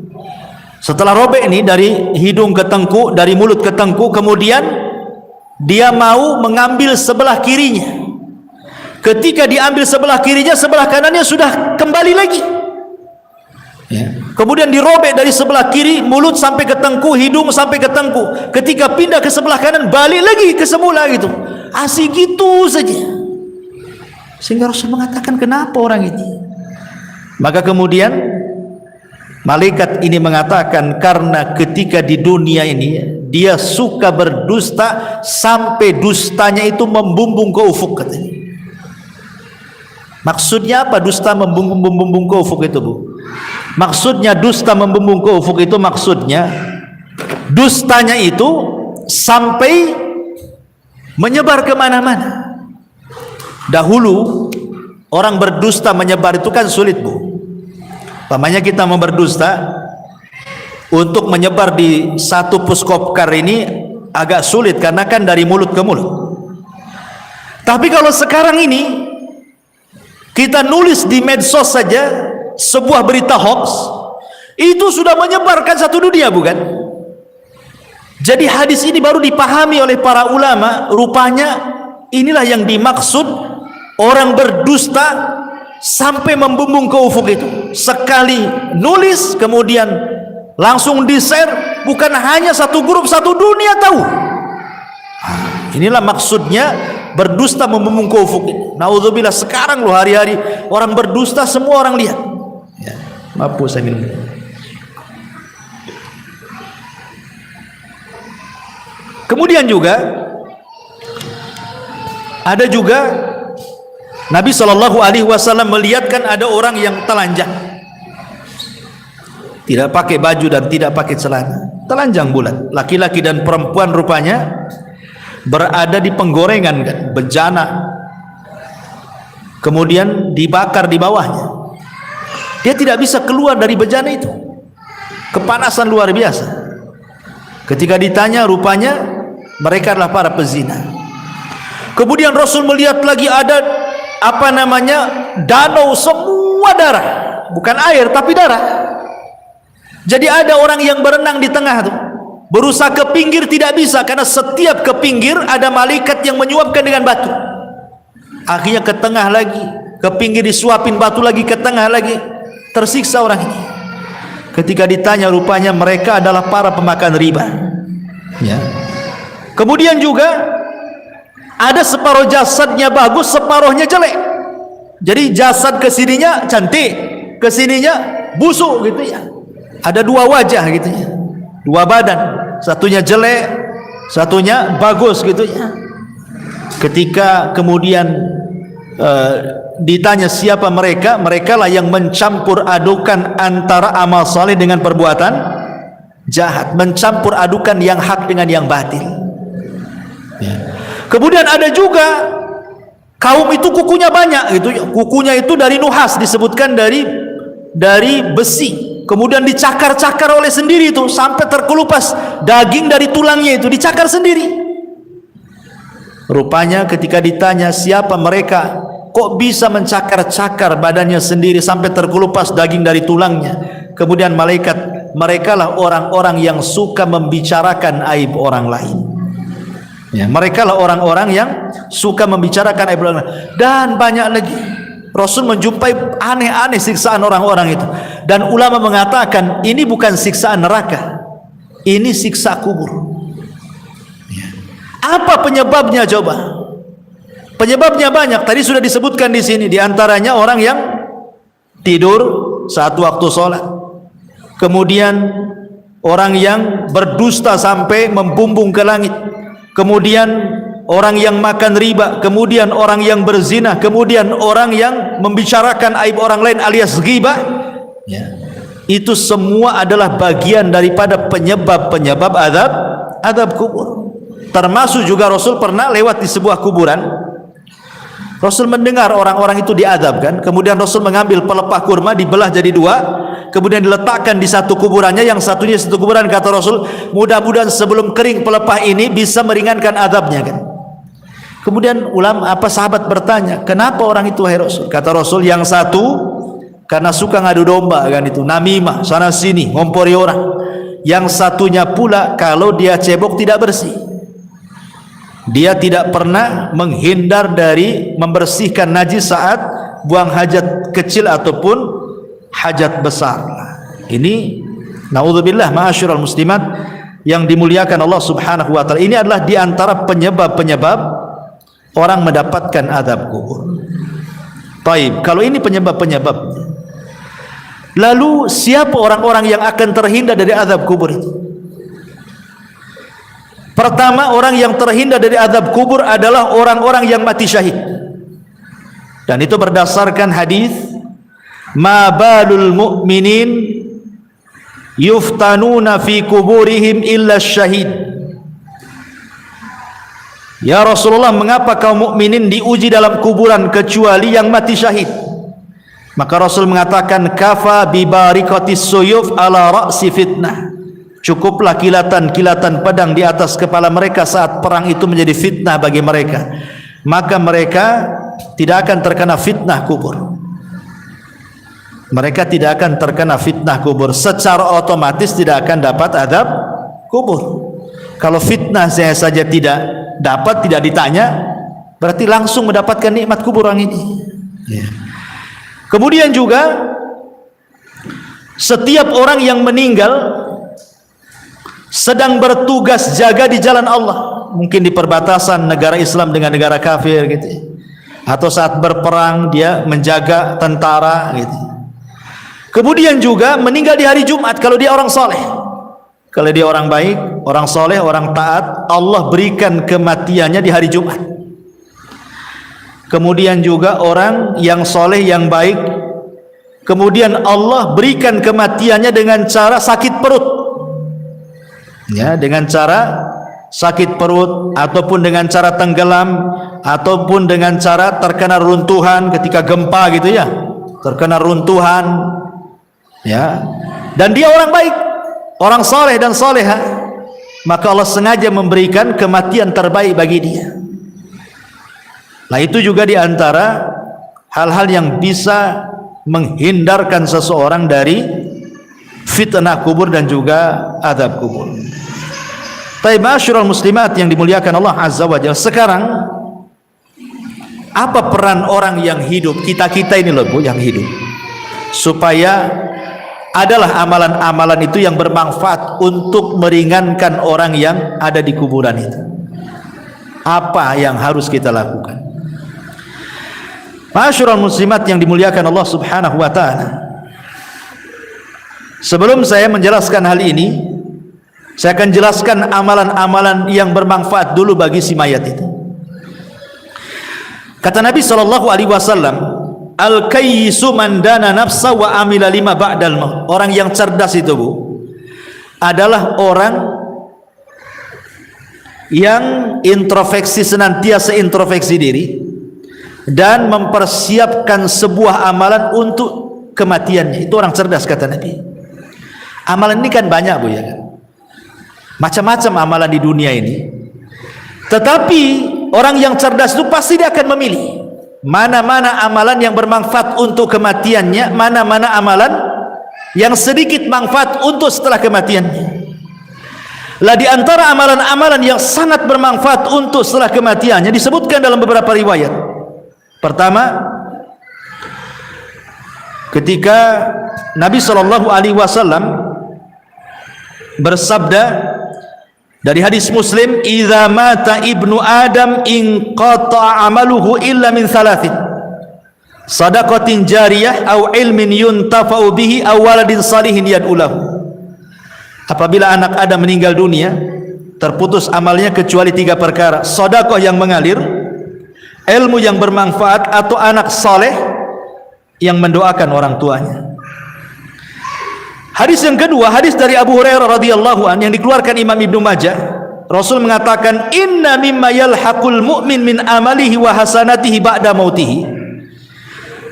Setelah robek ini dari hidung ke tengkuk, dari mulut ke tengkuk, kemudian dia mau mengambil sebelah kirinya. Ketika diambil sebelah kirinya, sebelah kanannya sudah kembali lagi ya. Kemudian dirobek dari sebelah kiri, mulut sampai ke tengkuk, hidung sampai ke tengkuk. Ketika pindah ke sebelah kanan, balik lagi ke semula gitu. Asik gitu saja. Sehingga Rasul mengatakan, kenapa orang ini? Maka kemudian malaikat ini mengatakan, karena ketika di dunia ini dia suka berdusta sampai dustanya itu membumbung ke ufuk katanya. Maksudnya apa dusta membumbung ke ufuk itu Bu? Maksudnya dusta membumbung ke ufuk itu maksudnya dustanya itu sampai menyebar kemana-mana. Dahulu orang berdusta menyebar itu kan sulit Bu. Pamannya kita mau berdusta, untuk menyebar di satu puskopkar ini agak sulit karena kan dari mulut ke mulut. Tapi kalau sekarang ini kita nulis di medsos saja sebuah berita hoax, itu sudah menyebarkan satu dunia bukan? Jadi hadis ini baru dipahami oleh para ulama, rupanya inilah yang dimaksud orang berdusta sampai membumbung ke ufuk itu. Sekali nulis kemudian langsung di-share, bukan hanya satu grup, satu dunia tahu. Inilah maksudnya berdusta membumbung ke ufuk ini. Naudzubillah, sekarang loh hari-hari orang berdusta semua orang lihat. Ya, maaf saya minum. Kemudian juga ada juga Nabi SAW melihatkan ada orang yang telanjang, tidak pakai baju dan tidak pakai celana, telanjang bulat, laki-laki dan perempuan rupanya berada di penggorengan kan, bejana, kemudian dibakar di bawahnya. Dia tidak bisa keluar dari bejana itu, kepanasan luar biasa. Ketika ditanya, rupanya mereka adalah para pezina. Kemudian Rasul melihat lagi ada danau semua darah, bukan air tapi darah. Jadi ada orang yang berenang di tengah tuh, berusaha ke pinggir tidak bisa, karena setiap ke pinggir ada malaikat yang menyuapkan dengan batu. Akhirnya ke tengah lagi, ke pinggir disuapin batu lagi, ke tengah lagi, tersiksa orang ini. Ketika ditanya, rupanya mereka adalah para pemakan riba. Ya. Kemudian juga ada separuh jasadnya bagus, separuhnya jelek. Jadi jasad kesininya cantik, kesininya busuk gitu ya. Ada dua wajah gitu ya, dua badan, satunya jelek, satunya bagus gitu ya. Ketika kemudian ditanya siapa mereka, mereka lah yang mencampur adukan antara amal saleh dengan perbuatan jahat, mencampur adukan yang hak dengan yang batil ya. Kemudian ada juga kaum itu kukunya banyak gitu, kukunya itu dari nuhas, disebutkan dari besi, kemudian dicakar-cakar oleh sendiri itu sampai terkelupas daging dari tulangnya itu dicakar sendiri. Rupanya ketika ditanya siapa mereka, kok bisa mencakar-cakar badannya sendiri sampai terkelupas daging dari tulangnya, kemudian malaikat, merekalah orang-orang yang suka membicarakan aib orang lain ya, merekalah orang-orang yang suka membicarakan aib orang lain. Dan banyak lagi, Rasul menjumpai aneh-aneh siksaan orang-orang itu, dan ulama mengatakan ini bukan siksaan neraka, ini siksa kubur. Apa penyebabnya coba? Penyebabnya banyak. Tadi sudah disebutkan di sini. Di antaranya orang yang tidur saat waktu sholat. Kemudian orang yang berdusta sampai membumbung ke langit. Kemudian orang yang makan riba. Kemudian orang yang berzina. Kemudian orang yang membicarakan aib orang lain alias ghibah. Ya. Itu semua adalah bagian daripada penyebab-penyebab azab kubur. Termasuk juga Rasul pernah lewat di sebuah kuburan. Rasul mendengar orang-orang itu diazabkan. Kemudian Rasul mengambil pelepah kurma, dibelah jadi dua, kemudian diletakkan di satu kuburannya, yang satunya satu kuburan. Kata Rasul, mudah-mudahan sebelum kering pelepah ini bisa meringankan azabnya kan. Kemudian sahabat bertanya, kenapa orang itu wahai Rasul? Kata Rasul, yang satu karena suka ngadu domba kan, itu namimah, sana sini ngompori orang. Yang satunya pula kalau dia cebok tidak bersih, dia tidak pernah menghindar dari membersihkan najis saat buang hajat kecil ataupun hajat besar. Ini naudzubillah ma'asyiral muslimat yang dimuliakan Allah Subhanahu wa taala. Ini adalah di antara penyebab-penyebab orang mendapatkan azab kubur. Baik, kalau ini penyebab-penyebabnya, lalu siapa orang-orang yang akan terhindar dari azab kubur itu? Pertama, orang yang terhindar dari azab kubur adalah orang-orang yang mati syahid. Dan itu berdasarkan hadis, ma balul mu'minin yuftanuna fi kuburihim illa syahid. Ya Rasulullah, mengapa kaum mukminin diuji dalam kuburan kecuali yang mati syahid? Maka Rasul mengatakan, kafa bi barikatis suyuf ala ra'si fitnah. Cukuplah kilatan-kilatan pedang di atas kepala mereka saat perang itu menjadi fitnah bagi mereka. Maka mereka tidak akan terkena fitnah kubur. Mereka tidak akan terkena fitnah kubur. Secara otomatis tidak akan dapat azab kubur. Kalau fitnah saya saja tidak dapat, tidak ditanya, berarti langsung mendapatkan nikmat kubur orang ini. Ya. Kemudian juga setiap orang yang meninggal sedang bertugas jaga di jalan Allah, mungkin di perbatasan negara Islam dengan negara kafir gitu, atau saat berperang dia menjaga tentara gitu. Kemudian juga meninggal di hari Jumat kalau dia orang soleh, Kalau dia orang baik, orang soleh, orang taat, Allah berikan kematiannya di hari Jumat. Kemudian juga orang yang soleh, yang baik, kemudian Allah berikan kematiannya dengan cara sakit perut, ya, dengan cara sakit perut, ataupun dengan cara tenggelam, ataupun dengan cara terkena runtuhan ketika gempa gitu ya, terkena runtuhan, ya. Dan dia orang baik, orang soleh dan soleha, maka Allah sengaja memberikan kematian terbaik bagi dia. Nah, itu juga diantara hal-hal yang bisa menghindarkan seseorang dari fitnah kubur dan juga azab kubur. Taib ma'asyiral muslimat yang dimuliakan Allah Azza wa Jalla, sekarang apa peran orang yang hidup, kita ini loh Bu, yang hidup, supaya adalah amalan-amalan itu yang bermanfaat untuk meringankan orang yang ada di kuburan itu. Apa yang harus kita lakukan? Ma'asyiral muslimat yang dimuliakan Allah Subhanahu wa taala, sebelum saya menjelaskan hal ini, saya akan jelaskan amalan-amalan yang bermanfaat dulu bagi si mayat itu. Kata Nabi sallallahu alaihi wasallam, al-kayyisu man dana nafsa wa amila lima ba'dal maut. Orang yang cerdas itu Bu, adalah orang yang introspeksi, senantiasa introspeksi diri dan mempersiapkan sebuah amalan untuk kematiannya. Itu orang cerdas, kata Nabi. Amalan ini kan banyak Bu, ya kan? Macam-macam amalan di dunia ini. Tetapi orang yang cerdas itu pasti dia akan memilih mana-mana amalan yang bermanfaat untuk kematiannya, mana-mana amalan yang sedikit manfaat untuk setelah kematiannya. Lah di antara amalan-amalan yang sangat bermanfaat untuk setelah kematiannya disebutkan dalam beberapa riwayat. Pertama, ketika Nabi sallallahu alaihi wasallam bersabda dari hadis Muslim, "Idza mata ibnu Adam inqata'a amaluhu illa min thalathin. Shadaqatin jariyah aw ilmin yuntafa'u bihi aw waladin salihin yad'u lahu." Apabila anak Adam meninggal dunia, terputus amalnya kecuali 3 perkara: sedekah yang mengalir, ilmu yang bermanfaat, atau anak saleh yang mendoakan orang tuanya. Hadis yang kedua, hadis dari Abu Hurairah radhiyallahu an yang dikeluarkan Imam Ibnu Majah. Rasul mengatakan, "Inna mimma yalhaqul mu'min min amalihi wa hasanatihi ba'da mautihi."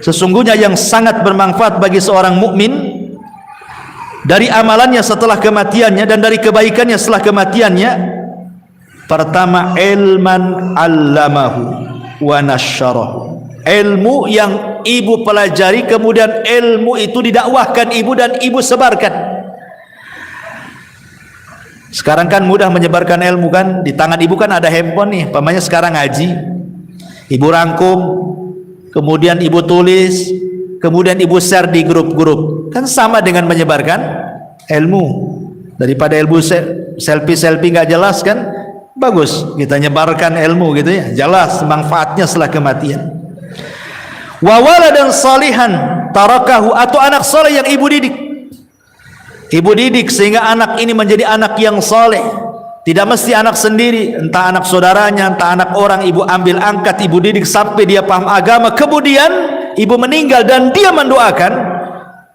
Sesungguhnya yang sangat bermanfaat bagi seorang mukmin dari amalannya setelah kematiannya dan dari kebaikannya setelah kematiannya, pertama, ilman 'allamahu wa nasyarahu. Ilmu yang ibu pelajari, kemudian ilmu itu didakwahkan ibu dan ibu sebarkan. Sekarang kan mudah menyebarkan ilmu kan, di tangan ibu kan ada handphone nih, pamannya sekarang ngaji, ibu rangkum, kemudian ibu tulis, kemudian ibu share di grup-grup, kan sama dengan menyebarkan ilmu. Daripada ilmu selfie nggak jelas kan, bagus kita nyebarkan ilmu gitu ya, jelas manfaatnya setelah kematian. Wa waladan salihan tarakahu, atau anak saleh yang ibu didik. Ibu didik sehingga anak ini menjadi anak yang saleh. Tidak mesti anak sendiri, entah anak saudaranya, entah anak orang, ibu ambil angkat, ibu didik sampai dia paham agama, kemudian ibu meninggal dan dia mendoakan,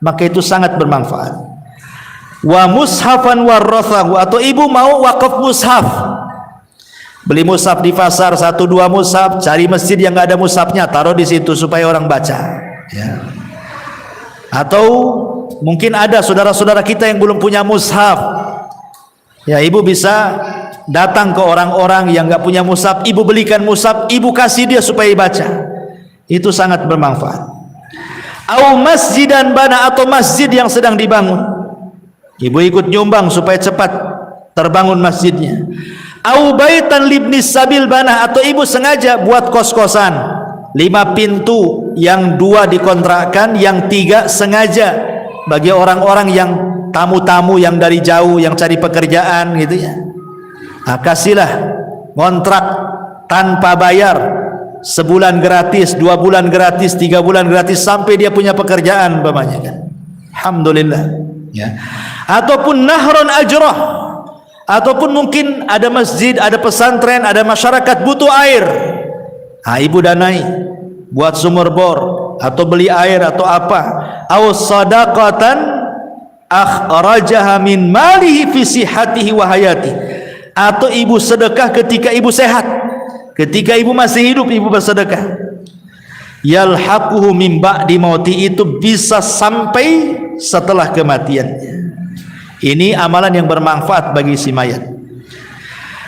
maka itu sangat bermanfaat. Wa mushafan warathahu, atau ibu mau wakaf mushaf, beli mushaf di pasar 1-2 mushaf, cari masjid yang nggak ada mushafnya, taruh di situ supaya orang baca, ya. Atau mungkin ada saudara-saudara kita yang belum punya mushaf, ya, ibu bisa datang ke orang-orang yang nggak punya mushaf, ibu belikan mushaf, ibu kasih dia supaya baca. Itu sangat bermanfaat. Au masjidan bana, atau masjid yang sedang dibangun, ibu ikut nyumbang supaya cepat terbangun masjidnya. Au baitan libnis sabil bana, atau ibu sengaja buat kos-kosan 5 pintu, yang 2 dikontrakkan, yang 3 sengaja bagi orang-orang yang tamu-tamu yang dari jauh yang cari pekerjaan gitu ya. Nah, kasihlah kontrak tanpa bayar, sebulan gratis, 2 bulan gratis, 3 bulan gratis, sampai dia punya pekerjaan umpamanya kan. Alhamdulillah, ya. Ataupun nahron ajrah, Ataupun mungkin ada masjid, ada pesantren, ada masyarakat butuh air. Ibu danai buat sumur bor atau beli air atau apa. Aw sadaqatan akhrajaha min malihi fi sihhatihi wa hayatihi. Atau ibu sedekah ketika ibu sehat. Ketika ibu masih hidup ibu bersedekah. Yalhaquhu min ba'di mauti, itu bisa sampai setelah kematiannya. Ini amalan yang bermanfaat bagi si mayat.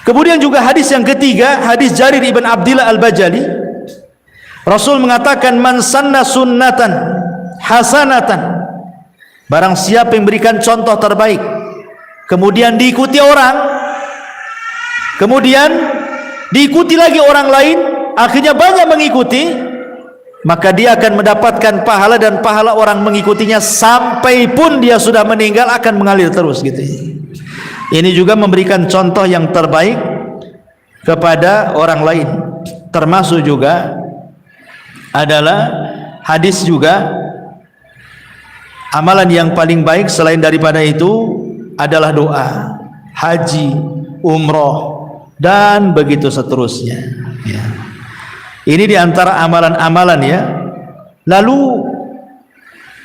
Kemudian juga hadis yang ketiga, hadis Jarir ibn Abdillah al-Bajali. Rasul mengatakan, man sanna sunnatan hasanatan, barang siapa yang berikan contoh terbaik kemudian diikuti orang, kemudian diikuti lagi orang lain, akhirnya banyak mengikuti, maka dia akan mendapatkan pahala, dan pahala orang mengikutinya sampai pun dia sudah meninggal akan mengalir terus gitu. Ini juga memberikan contoh yang terbaik kepada orang lain. Termasuk juga adalah hadis juga, amalan yang paling baik selain daripada itu adalah doa, haji, umroh, dan begitu seterusnya ya. Ini diantara amalan-amalan ya. Lalu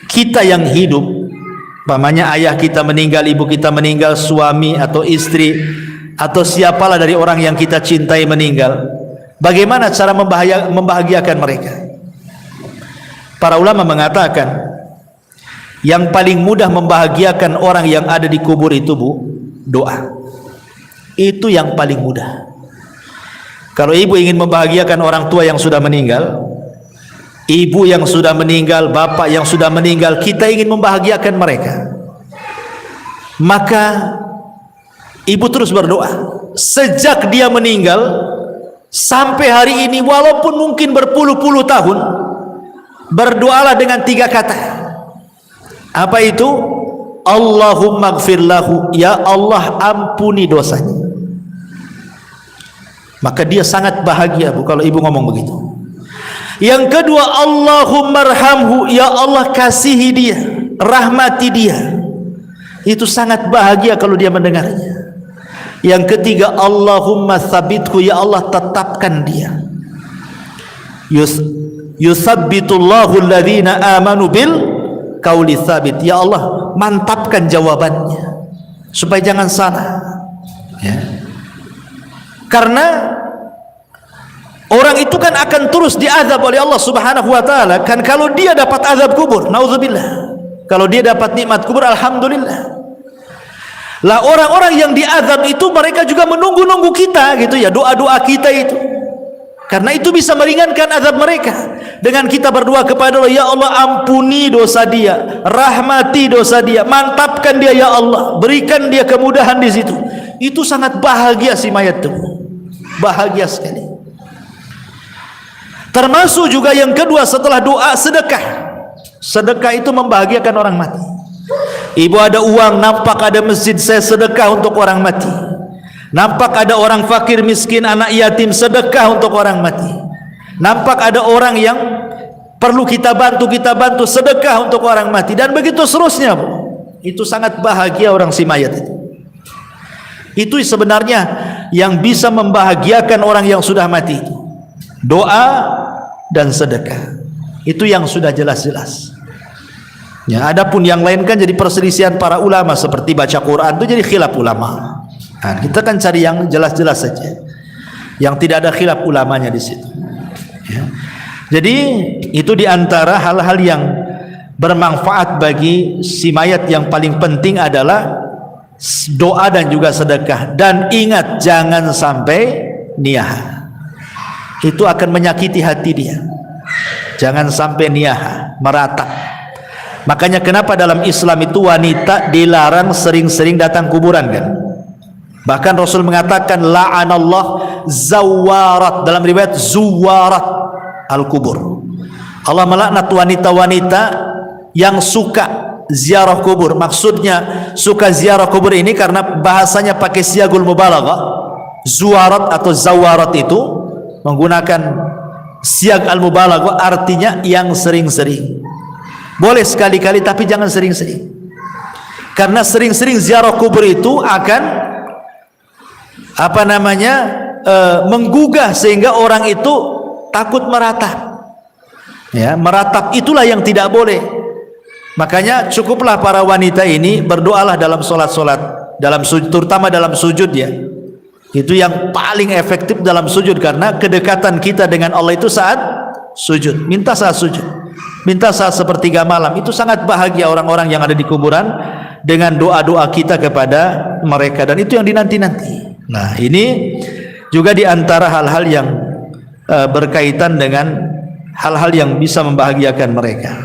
kita yang hidup, umpamanya ayah kita meninggal, ibu kita meninggal, suami atau istri atau siapalah dari orang yang kita cintai meninggal, bagaimana cara membahagiakan mereka? Para ulama mengatakan yang paling mudah membahagiakan orang yang ada di kubur itu doa. Itu yang paling mudah. Kalau ibu ingin membahagiakan orang tua yang sudah meninggal, ibu yang sudah meninggal, bapak yang sudah meninggal, kita ingin membahagiakan mereka, maka ibu terus berdoa sejak dia meninggal sampai hari ini, walaupun mungkin berpuluh-puluh tahun. Berdoalah dengan 3 kata. Apa itu? Allahumma gfir lahu, ya Allah ampuni dosanya. Maka dia sangat bahagia bu kalau ibu ngomong begitu. Yang kedua, Allahumma arhamhu, ya Allah kasihi dia, rahmati dia. Itu sangat bahagia kalau dia mendengarnya. Yang ketiga, Allahumma tsabithu, ya Allah tetapkan dia. Yusabbitullahu alladhina amanu bil qauli tsabit, ya Allah mantapkan jawabannya supaya jangan salah ya. Karena orang itu kan akan terus diazab oleh Allah Subhanahu wa taala kan. Kalau dia dapat azab kubur, naudzubillah. Kalau dia dapat nikmat kubur, alhamdulillah. Lah orang-orang yang diazab itu mereka juga menunggu-nunggu kita gitu ya, doa-doa kita itu. Karena itu bisa meringankan azab mereka. Dengan kita berdoa kepada Allah, ya Allah ampuni dosa dia, rahmati dosa dia, mantapkan dia ya Allah, berikan dia kemudahan di situ. Itu sangat bahagia si mayat itu. Bahagia sekali. Termasuk juga yang kedua setelah doa, sedekah. Sedekah itu membahagiakan orang mati. Ibu ada uang, nampak ada masjid, saya sedekah untuk orang mati. Nampak ada orang fakir miskin, anak yatim, sedekah untuk orang mati. Nampak ada orang yang perlu kita bantu, sedekah untuk orang mati. Dan begitu seterusnya bu. Itu sangat bahagia orang si mayat itu. Itu sebenarnya yang bisa membahagiakan orang yang sudah mati itu. Doa dan sedekah. Itu yang sudah jelas-jelas. Ya, adapun yang lain kan jadi perselisihan para ulama, seperti baca Quran itu jadi khilaf ulama. Nah, kita kan cari yang jelas-jelas saja, yang tidak ada khilaf ulamanya di situ. Ya. Jadi itu diantara hal-hal yang bermanfaat bagi si mayat. Yang paling penting adalah doa dan juga sedekah. Dan ingat, jangan sampai niyah. Itu akan menyakiti hati dia. Jangan sampai niyah, meratap. Makanya kenapa dalam Islam itu wanita dilarang sering-sering datang kuburan kan? Bahkan Rasul mengatakan la'anallah zawarat, dalam riwayat zuwarat al-kubur. Allah melaknat wanita-wanita yang suka ziarah kubur. Maksudnya suka ziarah kubur ini karena bahasanya pakai siagul mubalaghah. Zuwarat atau zawarat itu menggunakan siag al-mubalaghah, artinya yang sering-sering. Boleh sekali-kali tapi jangan sering-sering. Karena sering-sering ziarah kubur itu akan menggugah sehingga orang itu takut meratap. Ya, meratap itulah yang tidak boleh. Makanya cukuplah para wanita ini berdoalah dalam solat-solat, dalam sujud, terutama dalam sujud ya. Itu yang paling efektif dalam sujud, karena kedekatan kita dengan Allah itu saat sujud. Minta saat sujud, minta saat sepertiga malam. Itu sangat bahagia orang-orang yang ada di kuburan dengan doa-doa kita kepada mereka, dan itu yang dinanti-nanti. Nah, ini juga diantara hal-hal yang berkaitan dengan hal-hal yang bisa membahagiakan mereka.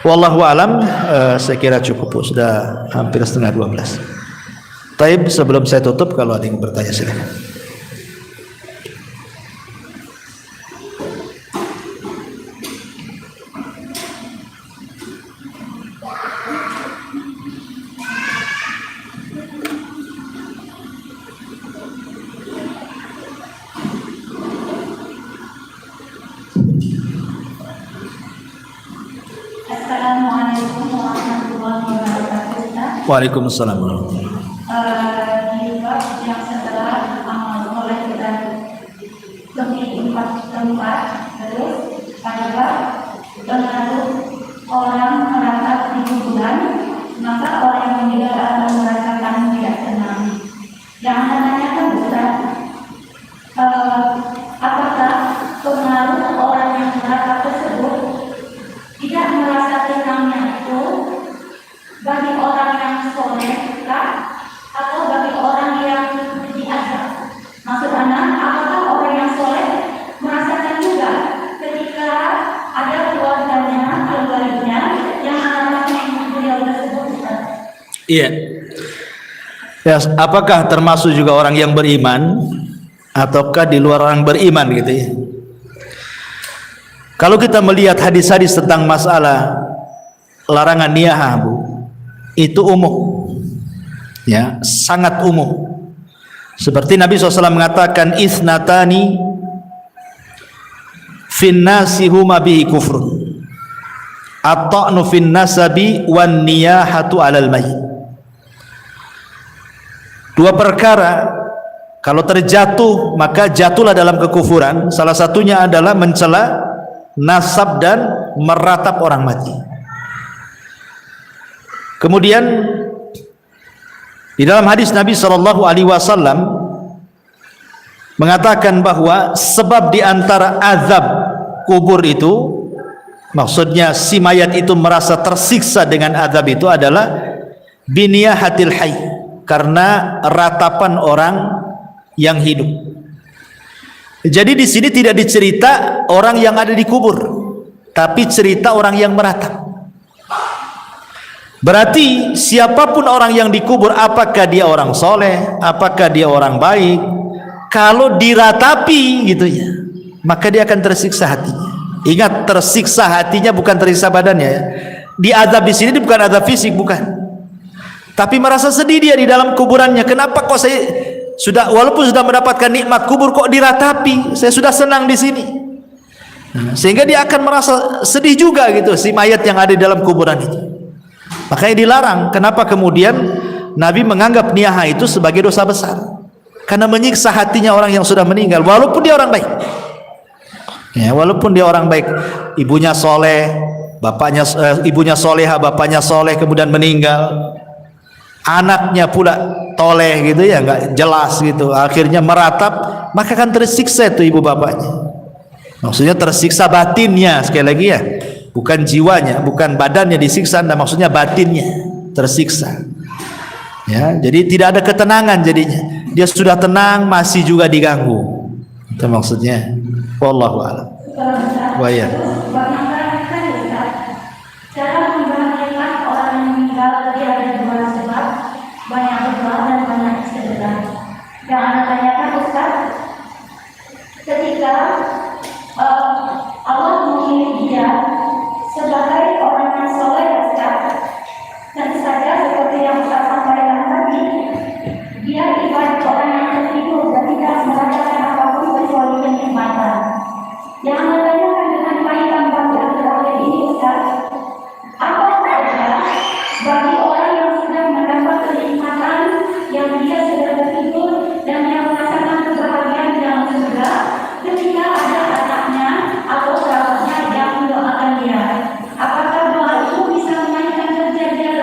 Wallahu alam. Saya kira cukup, sudah hampir setengah 12. Taib, sebelum saya tutup, kalau ada yang bertanya silakan. Assalamualaikum warahmatullahi wabarakatuh. Waalaikumsalam warahmatullahi wabarakatuh. Di bab yang setelah mulai kita lebih tempat terus adalah pengaruh orang merasa di kuburan, maka orang yang meninggal akan merasakan tidak tenang. Yang anda tanyakan Ustaz, apakah pengaruh orang yang merasa tersebut tidak merasa tenangnya itu bagi orang yang soleh kah, atau bagi orang yang diazab? Maksud anak, apakah orang yang soleh merasakan juga ketika ada keluarganya yang anak-anaknya beliau tersebut? Iya. Ya, apakah termasuk juga orang yang beriman ataukah di luar orang beriman gitu ya? Kalau kita melihat hadis-hadis tentang masalah larangan niyahah, Bu, itu umum. Ya, sangat umum. Seperti Nabi SAW mengatakan, isnatani fin nasi huma bihi kufrun, at-ta'nu fin nasabi wan niyahatu 'alal mayyit. Dua perkara kalau terjatuh maka jatuhlah dalam kekufuran. Salah satunya adalah mencela nasab dan meratap orang mati. Kemudian di dalam hadis Nabi SAW mengatakan bahwa sebab di antara azab kubur itu, maksudnya si mayat itu merasa tersiksa dengan azab itu adalah biniyahatil hayy, karena ratapan orang yang hidup. Jadi di sini tidak dicerita orang yang ada di kubur, tapi cerita orang yang meratap. Berarti siapapun orang yang dikubur, apakah dia orang soleh, apakah dia orang baik, kalau diratapi gitu ya, maka dia akan tersiksa hatinya. Ingat, tersiksa hatinya, bukan tersiksa badannya ya. Diazab di sini bukan azab fisik, bukan. Tapi merasa sedih dia di dalam kuburannya. Kenapa kok saya walaupun sudah mendapatkan nikmat kubur, kok diratapi? Saya sudah senang di sini. Sehingga dia akan merasa sedih juga gitu, si mayat yang ada di dalam kuburan itu. Makanya dilarang. Kenapa kemudian Nabi menganggap niyahah itu sebagai dosa besar? Karena menyiksa hatinya orang yang sudah meninggal, walaupun dia orang baik. Ya, walaupun dia orang baik, ibunya soleh, bapaknya ibunya soleha, bapaknya soleh, kemudian meninggal. Anaknya pula toleh gitu ya, nggak jelas gitu, akhirnya meratap, maka akan tersiksa itu ibu bapaknya. Maksudnya tersiksa batinnya, sekali lagi ya, bukan jiwanya, bukan badannya disiksa, nah maksudnya batinnya tersiksa. Ya, jadi tidak ada ketenangan jadinya. Dia sudah tenang masih juga diganggu. Itu maksudnya. Wallahu a'lam. Wa ya. Cara membahagiakan orang yang meninggal tadi ada dua sebab, banyak berdoa dan banyak sedekah. Yang anda tanyakan Ustaz, ketika Allah memilih dia sebagai orang yang soleh, Ustaz, tentu saja seperti yang Ustaz sampaikan tadi, dia ibarat orang yang tertidur dan tidak merasakan apapun kecuali kenikmatan. Yang anda tanyakan dengan kaitan bagi terakhir ini Ustaz, apa saja bagi orang yang sudah mendapat kenikmatan, yang dia sudah tertidur dan yang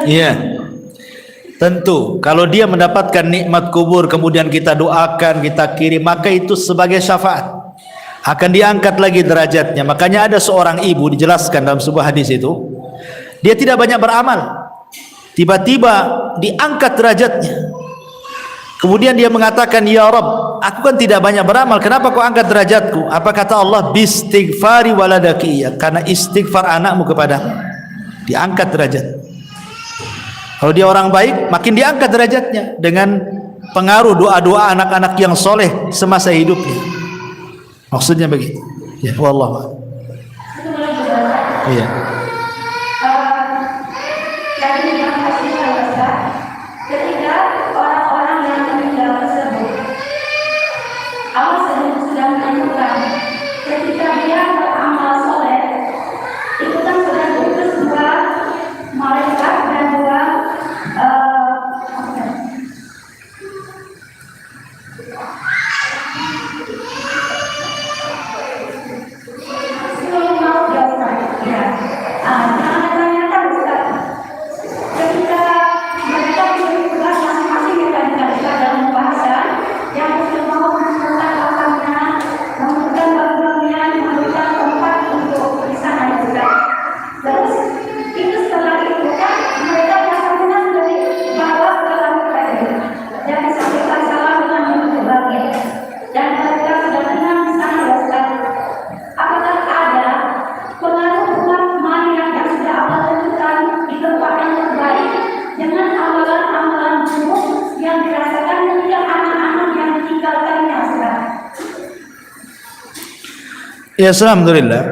Iya. Tentu kalau dia mendapatkan nikmat kubur kemudian kita doakan, kita kirim, maka itu sebagai syafaat. Akan diangkat lagi derajatnya. Makanya ada seorang ibu dijelaskan dalam sebuah hadis itu, dia tidak banyak beramal, tiba-tiba diangkat derajatnya. Kemudian dia mengatakan, ya Rabb, aku kan tidak banyak beramal, kenapa kau angkat derajatku? Apa kata Allah? Bistighfari waladaki, karena istighfar anakmu kepadamu, diangkat derajat. Kalau dia orang baik, makin diangkat derajatnya dengan pengaruh doa-doa anak-anak yang soleh semasa hidupnya. Maksudnya begitu. Ya, wallah. Iya. Ketika orang-orang yang meninggal tersebut, Allah sudah menentukan ketika dia beramal soleh, itu kan sudah diutus dua malaikat dan dua ya, alhamdulillah.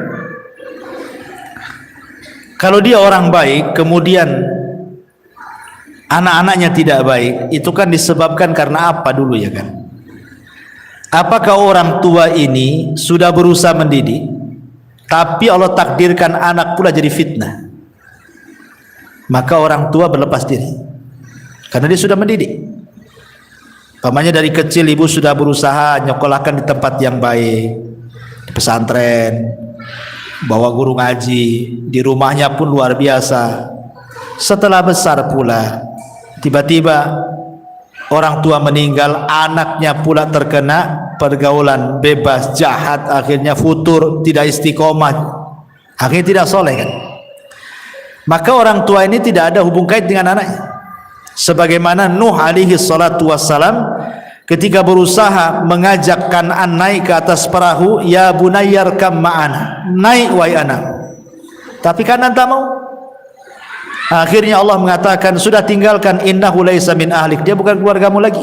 Kalau dia orang baik kemudian anak-anaknya tidak baik, itu kan disebabkan karena apa dulu ya kan? Apakah orang tua ini sudah berusaha mendidik, tapi Allah takdirkan anak pula jadi fitnah, maka orang tua berlepas diri karena dia sudah mendidik. Pamannya dari kecil ibu sudah berusaha nyekolahkan di tempat yang baik, di pesantren, bawa guru ngaji, di rumahnya pun luar biasa. Setelah besar pula tiba-tiba orang tua meninggal, anaknya pula terkena pergaulan bebas, jahat, akhirnya futur, tidak istiqomah, akhirnya tidak soleh kan. Maka orang tua ini tidak ada hubung kait dengan anaknya. Sebagaimana Nuh alaihi salatu wassalam ketika berusaha mengajak Kan'an naik ke atas perahu, ya bunayyarkam ma'ana, naik wahai anak, tapi Kan'an tak mau. Akhirnya Allah mengatakan, sudah tinggalkan, innahu laisa min ahlik, dia bukan keluargamu lagi.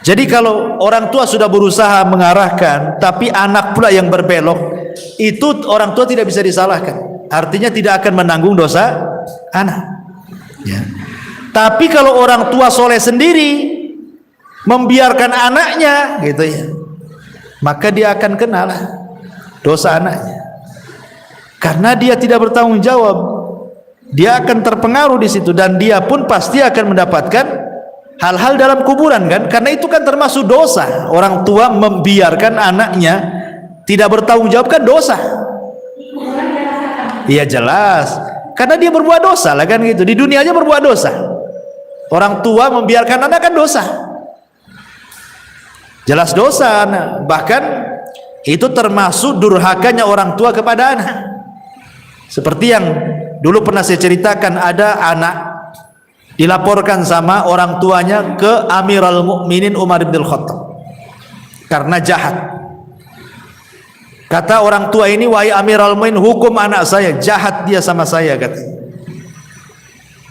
Jadi kalau orang tua sudah berusaha mengarahkan tapi anak pula yang berbelok, itu orang tua tidak bisa disalahkan, artinya tidak akan menanggung dosa anak ya. Tapi kalau orang tua soleh sendiri membiarkan anaknya gitu ya, maka dia akan kenalah dosa anaknya, karena dia tidak bertanggung jawab. Dia akan terpengaruh di situ dan dia pun pasti akan mendapatkan hal-hal dalam kuburan kan, karena itu kan termasuk dosa. Orang tua membiarkan anaknya tidak bertanggung jawab kan dosa. Iya jelas, karena dia berbuat dosa lah kan gitu. Di dunia aja berbuat dosa. Orang tua membiarkan anak kan dosa. Jelas dosa anak. Bahkan itu termasuk durhakanya orang tua kepada anak. Seperti yang dulu pernah saya ceritakan, ada anak dilaporkan sama orang tuanya ke Amirul Mukminin Umar bin Khattab karena jahat. Kata orang tua ini, wahai Amirul Mukminin, hukum anak saya, jahat dia sama saya kata.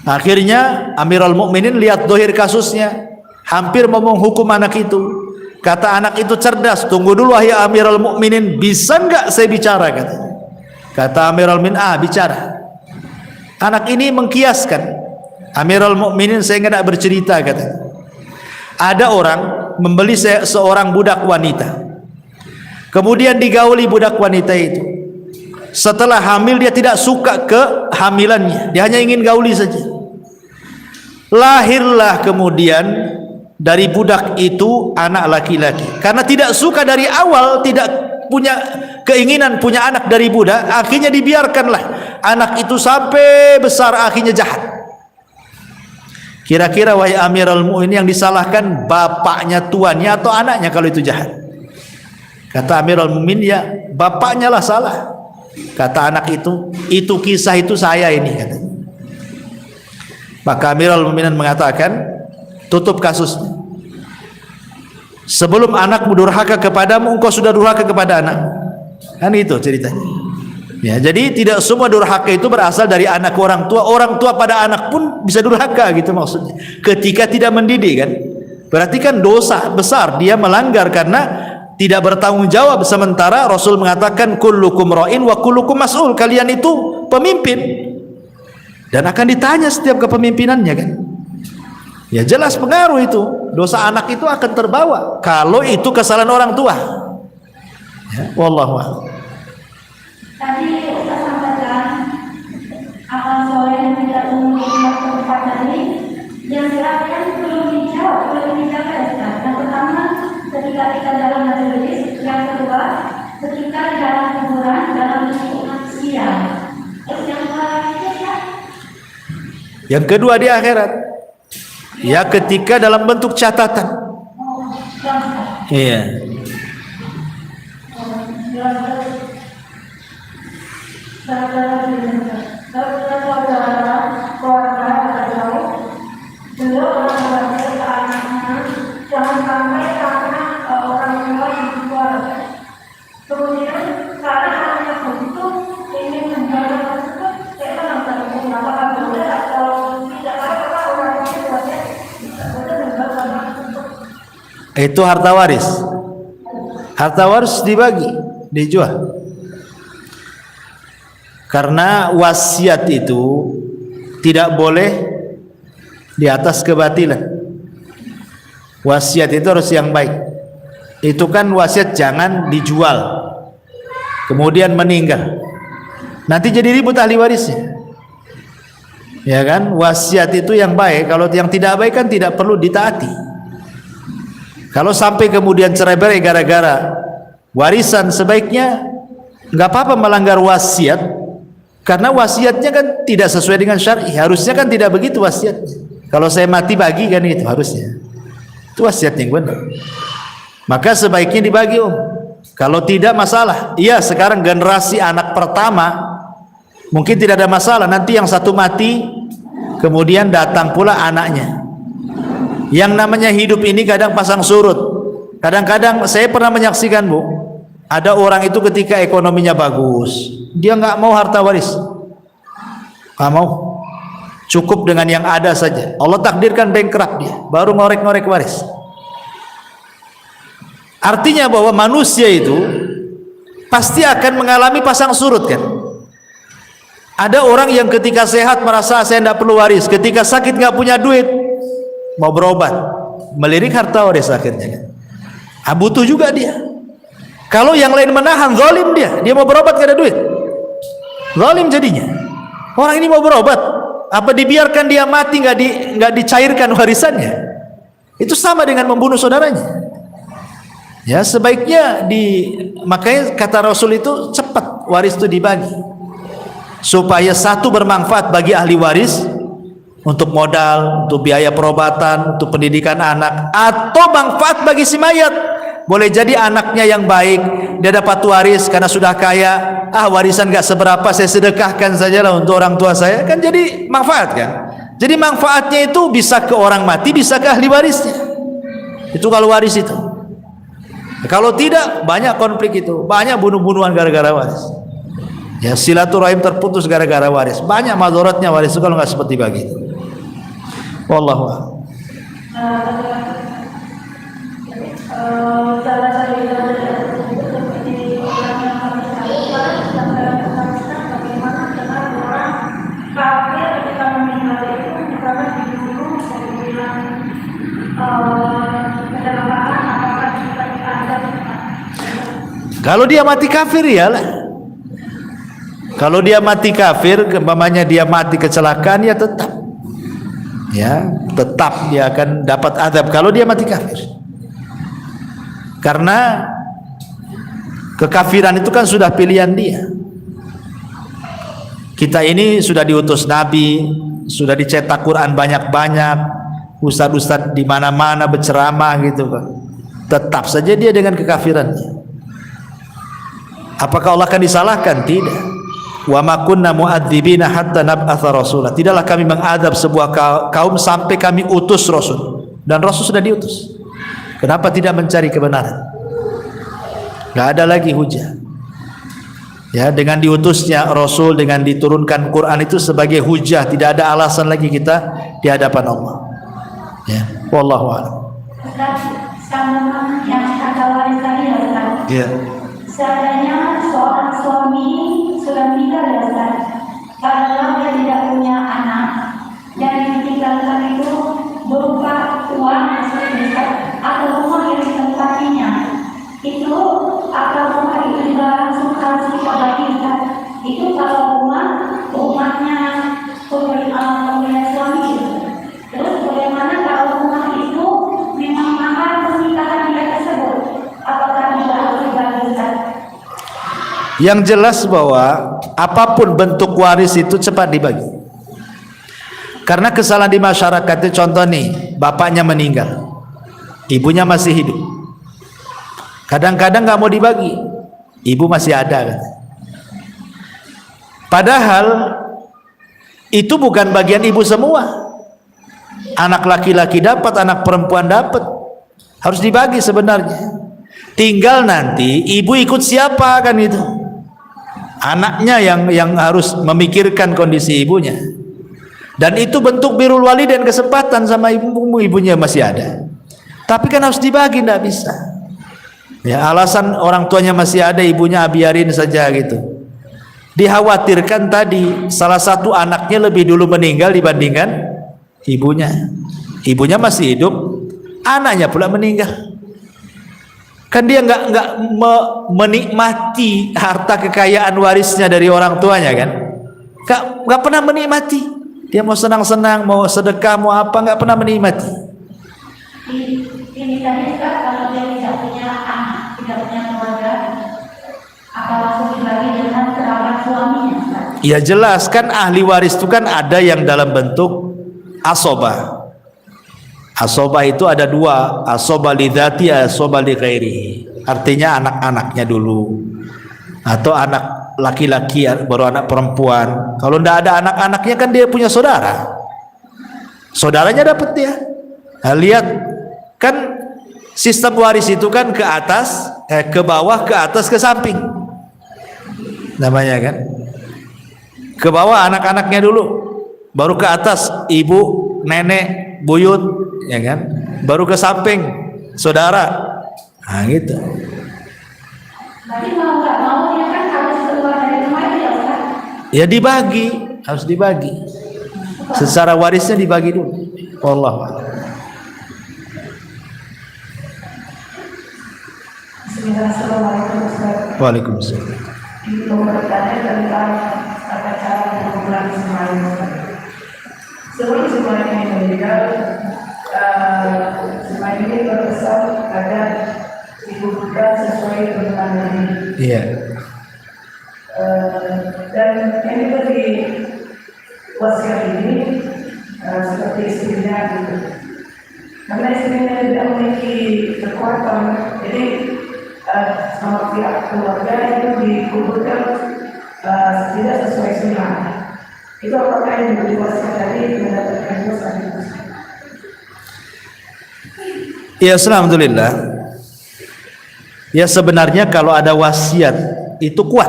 Akhirnya Amirul Mukminin lihat dohir kasusnya, hampir mau menghukum anak itu. Kata anak itu cerdas, tunggu dulu wahai Amirul Mukminin, bisa enggak saya bicara kata. Kata Amirul Mukminin, bicara. Anak ini mengkiaskan, Amirul Mukminin saya enggak bercerita kata. Ada orang membeli seorang budak wanita, kemudian digauli budak wanita itu. Setelah hamil dia tidak suka kehamilannya, dia hanya ingin gauli saja. Lahirlah kemudian dari budak itu anak laki-laki. Karena tidak suka dari awal, tidak punya keinginan punya anak dari budak, akhirnya dibiarkanlah anak itu sampai besar akhirnya jahat. Kira-kira wahai Amirul Mukminin yang disalahkan bapaknya, tuannya atau anaknya kalau itu jahat? Kata Amirul Mukminin, ya bapaknya lah salah. Kata anak itu kisah itu saya ini, kata. Maka Amirul Mukminin mengatakan, tutup kasusnya. Sebelum anakmu durhaka kepadamu, engkau sudah durhaka kepada anak. Kan itu ceritanya. Ya, jadi tidak semua durhaka itu berasal dari anak orang tua pada anak pun bisa durhaka gitu maksudnya. Ketika tidak mendidik kan, berarti kan dosa besar, dia melanggar karena tidak bertanggung jawab. Sementara Rasul mengatakan kullukum ra'in wa kullukum mas'ul, kalian itu pemimpin dan akan ditanya setiap kepemimpinannya kan. Ya jelas pengaruh itu, dosa anak itu akan terbawa kalau itu kesalahan orang tua. Ya, wallahu a'lam. Tadi Ustaz sampaikan amal soleh yang tidak umum tempat tadi yang silakan belum dijaga Ustaz. Yang pertama ketika kita dalam majelis, yang kedua ketika di dalam kuburan dalam bentuk manusia. Yang kedua di akhirat, ya ketika dalam bentuk catatan. Iya. Jangan sampai karena orang tua yang tua, kemudian karena anaknya begitu ingin menjaga tersebut, kita nggak tahu apakah boleh atau tidak, karena orang tuanya itu harta waris. Harta waris dibagi, dijual. Karena wasiat itu tidak boleh di atas kebatilan. Wasiat itu harus yang baik. Itu kan wasiat jangan dijual kemudian meninggal, nanti jadi ribut ahli warisnya. Ya kan, wasiat itu yang baik. Kalau yang tidak baik kan tidak perlu ditaati. Kalau sampai kemudian cerai-berai gara-gara warisan, sebaiknya nggak apa-apa melanggar wasiat, karena wasiatnya kan tidak sesuai dengan syar'i. Harusnya kan tidak begitu wasiatnya. Kalau saya mati bagi kan itu harusnya. Itu wasiat yang benar. Maka sebaiknya dibagi, Om. Kalau tidak masalah. Iya, sekarang generasi anak pertama mungkin tidak ada masalah. Nanti yang satu mati, kemudian datang pula anaknya. Yang namanya hidup ini kadang pasang surut. Kadang-kadang saya pernah menyaksikan, Bu, ada orang itu ketika ekonominya bagus, dia nggak mau harta waris, nggak mau. Cukup dengan yang ada saja. Allah takdirkan bankrupt dia, baru ngorek-ngorek waris. Artinya bahwa manusia itu pasti akan mengalami pasang surut kan. Ada orang yang ketika sehat merasa saya tidak perlu waris, ketika sakit nggak punya duit, mau berobat, melirik harta waris akhirnya kan. Butuh juga dia. Kalau yang lain menahan, zalim dia mau berobat gak ada duit, zalim jadinya. Orang ini mau berobat, apa dibiarkan dia mati nggak dicairkan warisannya? Itu sama dengan membunuh saudaranya. Ya sebaiknya makanya kata Rasul itu cepat waris itu dibagi supaya satu bermanfaat bagi ahli waris untuk modal, untuk biaya perobatan, untuk pendidikan anak, atau manfaat bagi si mayat. Boleh jadi anaknya yang baik, dia dapat waris karena sudah kaya, warisan gak seberapa, saya sedekahkan sajalah untuk orang tua saya, kan jadi manfaat kan. Jadi manfaatnya itu bisa ke orang mati, bisa ke ahli warisnya. Itu kalau waris itu. Kalau tidak, banyak konflik itu, banyak bunuh-bunuhan gara-gara waris. Ya silaturahim terputus gara-gara waris. Banyak madharatnya waris itu kalau nggak seperti begitu. Wallahu a'lam. Salah satu seperti orang yang kami bagaimana dengan orang kafir ketika meninggal itu karena dibunuh kemudian kedalaman apakah kita diazab? Kalau dia mati kafir ya lah. Kalau dia mati kafir, umpamanya dia mati kecelakaan, ya tetap dia akan dapat azab kalau dia mati kafir. Karena kekafiran itu kan sudah pilihan dia. Kita ini sudah diutus Nabi, sudah dicetak Quran banyak-banyak, ustadz-ustadz di mana-mana berceramah gitu kan. Tetap saja dia dengan kekafirannya. Apakah Allah akan disalahkan? Tidak. Wa ma kunna mu'adzibina hatta nab'atha rasulah. Tidaklah kami mengadab sebuah kaum sampai kami utus rasul. Dan rasul sudah diutus. Kenapa tidak mencari kebenaran? Enggak ada lagi hujah. Ya, dengan diutusnya rasul, dengan diturunkan Quran itu sebagai hujah, tidak ada alasan lagi kita di hadapan Allah. Ya, wallahu a'lam. Ustaz, sama yang kata waris tadi ya Ustaz. Ya. Seandainya seorang suami sudah menikah ya Ustaz, kalau dia tidak punya anak, yang ditinggalkan itu berupa uang atau rumah yang ditempatinya, itu atau rumah itu juga langsung harus dibagi Ustaz. Itu kalau rumahnya pemilik suami itu. Terus bagaimana kalau rumah itu memang mahar pernikahan dia tersebut? Apakah juga harus dibagi Ustaz? Yang jelas bahwa apapun bentuk waris itu cepat dibagi. Karena kesalahan di masyarakat itu, contoh nih, bapaknya meninggal, ibunya masih hidup. Kadang-kadang nggak mau dibagi, ibu masih ada kan. Padahal itu bukan bagian ibu semua. Anak laki-laki dapat, anak perempuan dapat, harus dibagi sebenarnya. Tinggal nanti ibu ikut siapa kan itu. Anaknya yang harus memikirkan kondisi ibunya. Dan itu bentuk birrul walidain, kesempatan sama ibunya masih ada. Tapi kan harus dibagi, tidak bisa. Ya, alasan orang tuanya masih ada, ibunya biarin saja gitu. Dikhawatirkan tadi salah satu anaknya lebih dulu meninggal dibandingkan ibunya. Ibunya masih hidup, anaknya pula meninggal. Kan dia nggak menikmati harta kekayaan warisnya dari orang tuanya kan? Nggak pernah menikmati. Dia mau senang-senang, mau sedekah, mau apa, nggak pernah menikmati. Ini tadi Ustaz, kalau dia tidak punya anak, tidak punya keluarga, apa langsung dibagi dengan kerabat suaminya Ustaz? Ya jelas kan, ahli waris itu kan ada yang dalam bentuk asobah. Asobah itu ada dua, asobah lidzati, asobah li ghairi. Artinya anak-anaknya dulu, atau anak laki-laki baru anak perempuan. Kalau tidak ada anak-anaknya kan dia punya saudara, saudaranya dapat dia. Nah, lihat kan sistem waris itu kan ke atas, ke bawah, ke atas, ke samping namanya kan. Ke bawah anak-anaknya dulu, baru ke atas ibu, nenek, buyut, ya kan, baru ke samping saudara. Nah gitu. Berarti mau nggak mau dia kan harus keluar dari rumah itu ya Ustaz? Ya dibagi, harus dibagi. Secara warisnya dibagi dulu. Wallah. Bismillahirrahmanirrahim Ustaz. Waalaikumsalam. Mau bertanya tentang tata cara pengumpulan semalam Ustaz. Sebelum semuanya yang meninggal, semalam ini berpesan agar dikumpulkan sesuai dengan Nabi. Iya. Dan yang juga di wasiat ini seperti istrinya gitu. Karena istrinya tidak memiliki kekuatan, jadi sama pihak keluarga itu dikumpulkan tidak sesuai sunnah. Itu apakah yang menjadi wasiat tadi mendapatkan dosa? Ya, alhamdulillah. Ya sebenarnya kalau ada wasiat itu kuat.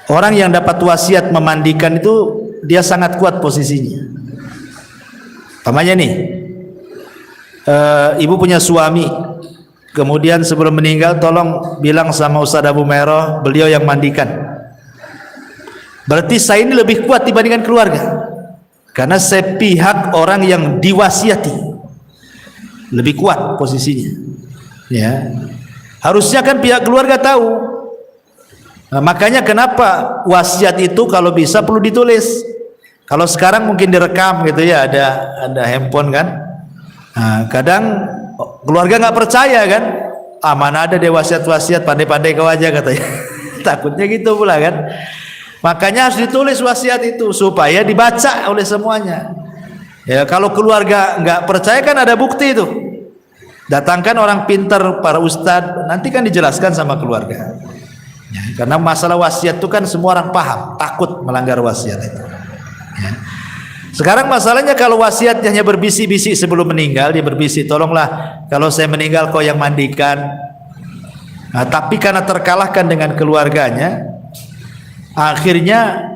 Orang yang dapat wasiat memandikan itu dia sangat kuat posisinya. Pamannya nih, ibu punya suami, kemudian sebelum meninggal tolong bilang sama Ustaz Abu Meroh, beliau yang mandikan. Berarti saya ini lebih kuat dibandingkan keluarga, karena saya pihak orang yang diwasiati, lebih kuat posisinya. Ya, harusnya kan pihak keluarga tahu. Nah, makanya kenapa wasiat itu kalau bisa perlu ditulis. Kalau sekarang mungkin direkam gitu ya, ada handphone kan. Nah, kadang keluarga nggak percaya kan, mana ada deh wasiat-wasiat, pandai-pandai kau aja katanya. Takutnya gitu pula kan. Makanya harus ditulis wasiat itu supaya dibaca oleh semuanya. Ya, kalau keluarga nggak percaya kan ada bukti itu. Datangkan orang pintar, para ustadz, nanti kan dijelaskan sama keluarga. Ya, karena masalah wasiat itu kan semua orang paham, takut melanggar wasiat itu. Ya. Sekarang masalahnya kalau wasiat hanya berbisik-bisik sebelum meninggal, dia berbisik, tolonglah kalau saya meninggal kau yang mandikan. Nah, tapi karena terkalahkan dengan keluarganya, akhirnya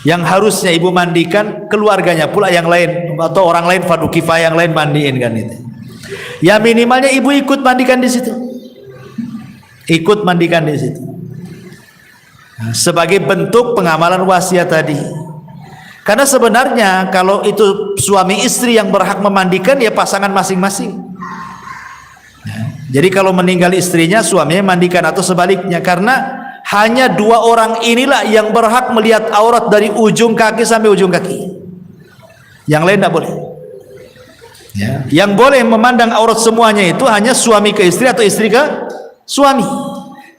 yang harusnya ibu mandikan keluarganya pula yang lain atau orang lain fardu kifayah yang lain mandiin kan itu. Ya minimalnya ibu ikut mandikan di situ. Ikut mandikan di situ. Nah, sebagai bentuk pengamalan wasiat tadi. Karena sebenarnya kalau itu suami istri yang berhak memandikan ya pasangan masing-masing. Nah, jadi kalau meninggal istrinya suaminya mandikan atau sebaliknya, karena hanya dua orang inilah yang berhak melihat aurat dari ujung kaki sampai ujung kaki. Yang lain tidak boleh. Ya. Yang boleh memandang aurat semuanya itu hanya suami ke istri atau istri ke suami.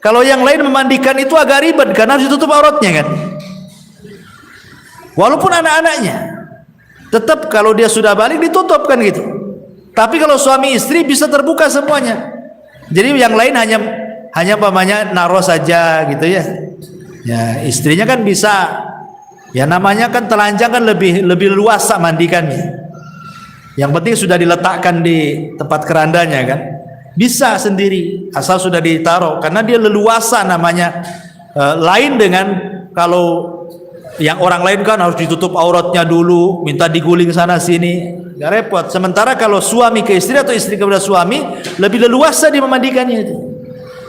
Kalau yang lain memandikan itu agak ribet karena harus ditutup auratnya kan. Walaupun anak-anaknya, tetap kalau dia sudah balik ditutup kan gitu. Tapi kalau suami istri bisa terbuka semuanya. Jadi yang lain hanya pamannya naruh saja gitu ya. Ya istrinya kan bisa. Ya namanya kan telanjang kan lebih luas mandikannya. Yang penting sudah diletakkan di tempat kerandanya kan, bisa sendiri asal sudah ditaruh, karena dia leluasa namanya. Lain dengan kalau yang orang lain kan harus ditutup auratnya dulu, minta diguling sana sini, gak repot. Sementara kalau suami ke istri atau istri kepada suami lebih leluasa dia memandikannya itu.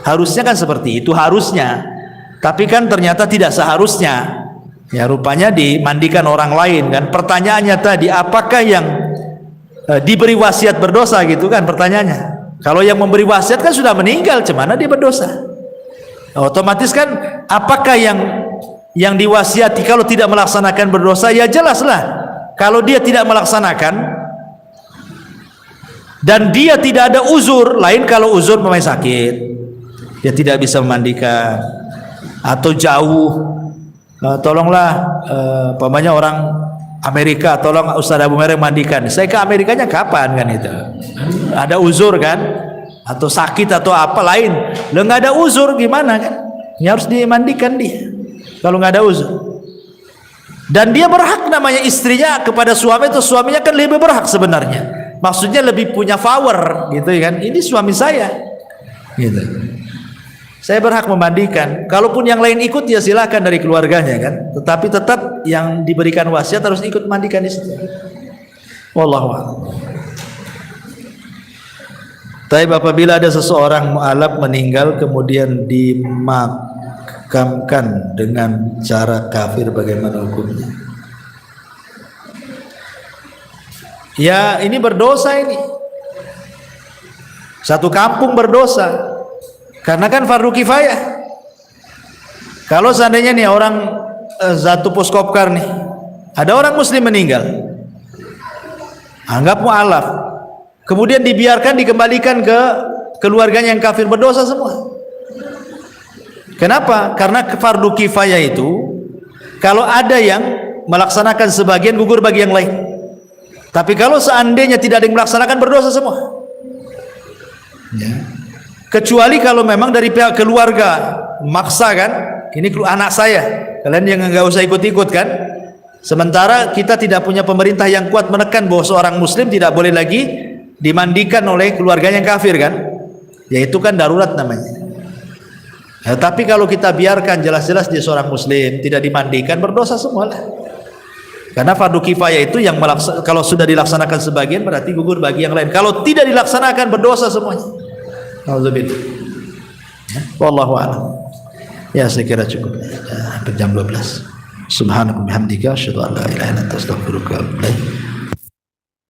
Harusnya kan seperti itu harusnya, tapi kan ternyata tidak seharusnya. Ya rupanya dimandikan orang lain kan. Pertanyaannya tadi, apakah yang diberi wasiat berdosa gitu kan pertanyaannya. Kalau yang memberi wasiat kan sudah meninggal, cemana dia berdosa? Otomatis kan apakah yang diwasiati kalau tidak melaksanakan berdosa? Ya jelaslah kalau dia tidak melaksanakan dan dia tidak ada uzur. Lain kalau uzur memang sakit, dia tidak bisa memandikan atau jauh, tolonglah pamannya orang Amerika, tolong Ustaz Abu Mereng mandikan. Saya ke Amerikanya kapan kan itu? Ada uzur kan? Atau sakit atau apa lain? Lo nggak ada uzur gimana kan? Ya harus dimandikan dia. Kalau nggak ada uzur. Dan dia berhak namanya istrinya kepada suami itu, suaminya kan lebih berhak sebenarnya. Maksudnya lebih punya power gitu kan? Ini suami saya. Gitu. Saya berhak memandikan. Kalaupun yang lain ikut ya silakan dari keluarganya kan. Tetapi tetap yang diberikan wasiat harus ikut mandikan di situ. Wallahu a'lam. Tapi apabila ada seseorang mu'alaf meninggal kemudian dimakamkan dengan cara kafir, bagaimana hukumnya? Ya ini berdosa ini. Satu kampung berdosa. Karena kan fardu kifayah. Kalau seandainya nih orang Zatu Puskopkar nih, ada orang muslim meninggal, anggap mu'alaf, kemudian dibiarkan dikembalikan ke keluarganya yang kafir, berdosa semua. Kenapa? Karena fardu kifayah itu kalau ada yang melaksanakan sebagian gugur bagi yang lain. Tapi kalau seandainya tidak ada yang melaksanakan, berdosa semua. Ya. Kecuali kalau memang dari pihak keluarga maksa kan, ini anak saya, kalian yang nggak usah ikut-ikut kan. Sementara kita tidak punya pemerintah yang kuat menekan bahwa seorang muslim tidak boleh lagi dimandikan oleh keluarganya yang kafir kan, yaitu kan darurat namanya. Ya, tapi kalau kita biarkan jelas-jelas dia seorang muslim tidak dimandikan, berdosa semua lah. Karena fardu kifayah itu yang kalau sudah dilaksanakan sebagian berarti gugur bagi yang lain. Kalau tidak dilaksanakan berdosa semuanya. Alhamdulillah. Ya, wallahu a'lam. Ya saya kira cukup. Hampir jam 12. Subhanallah bihamdika asyhadu an la ilaha illa anta astaghfiruka wa atubu ilaik.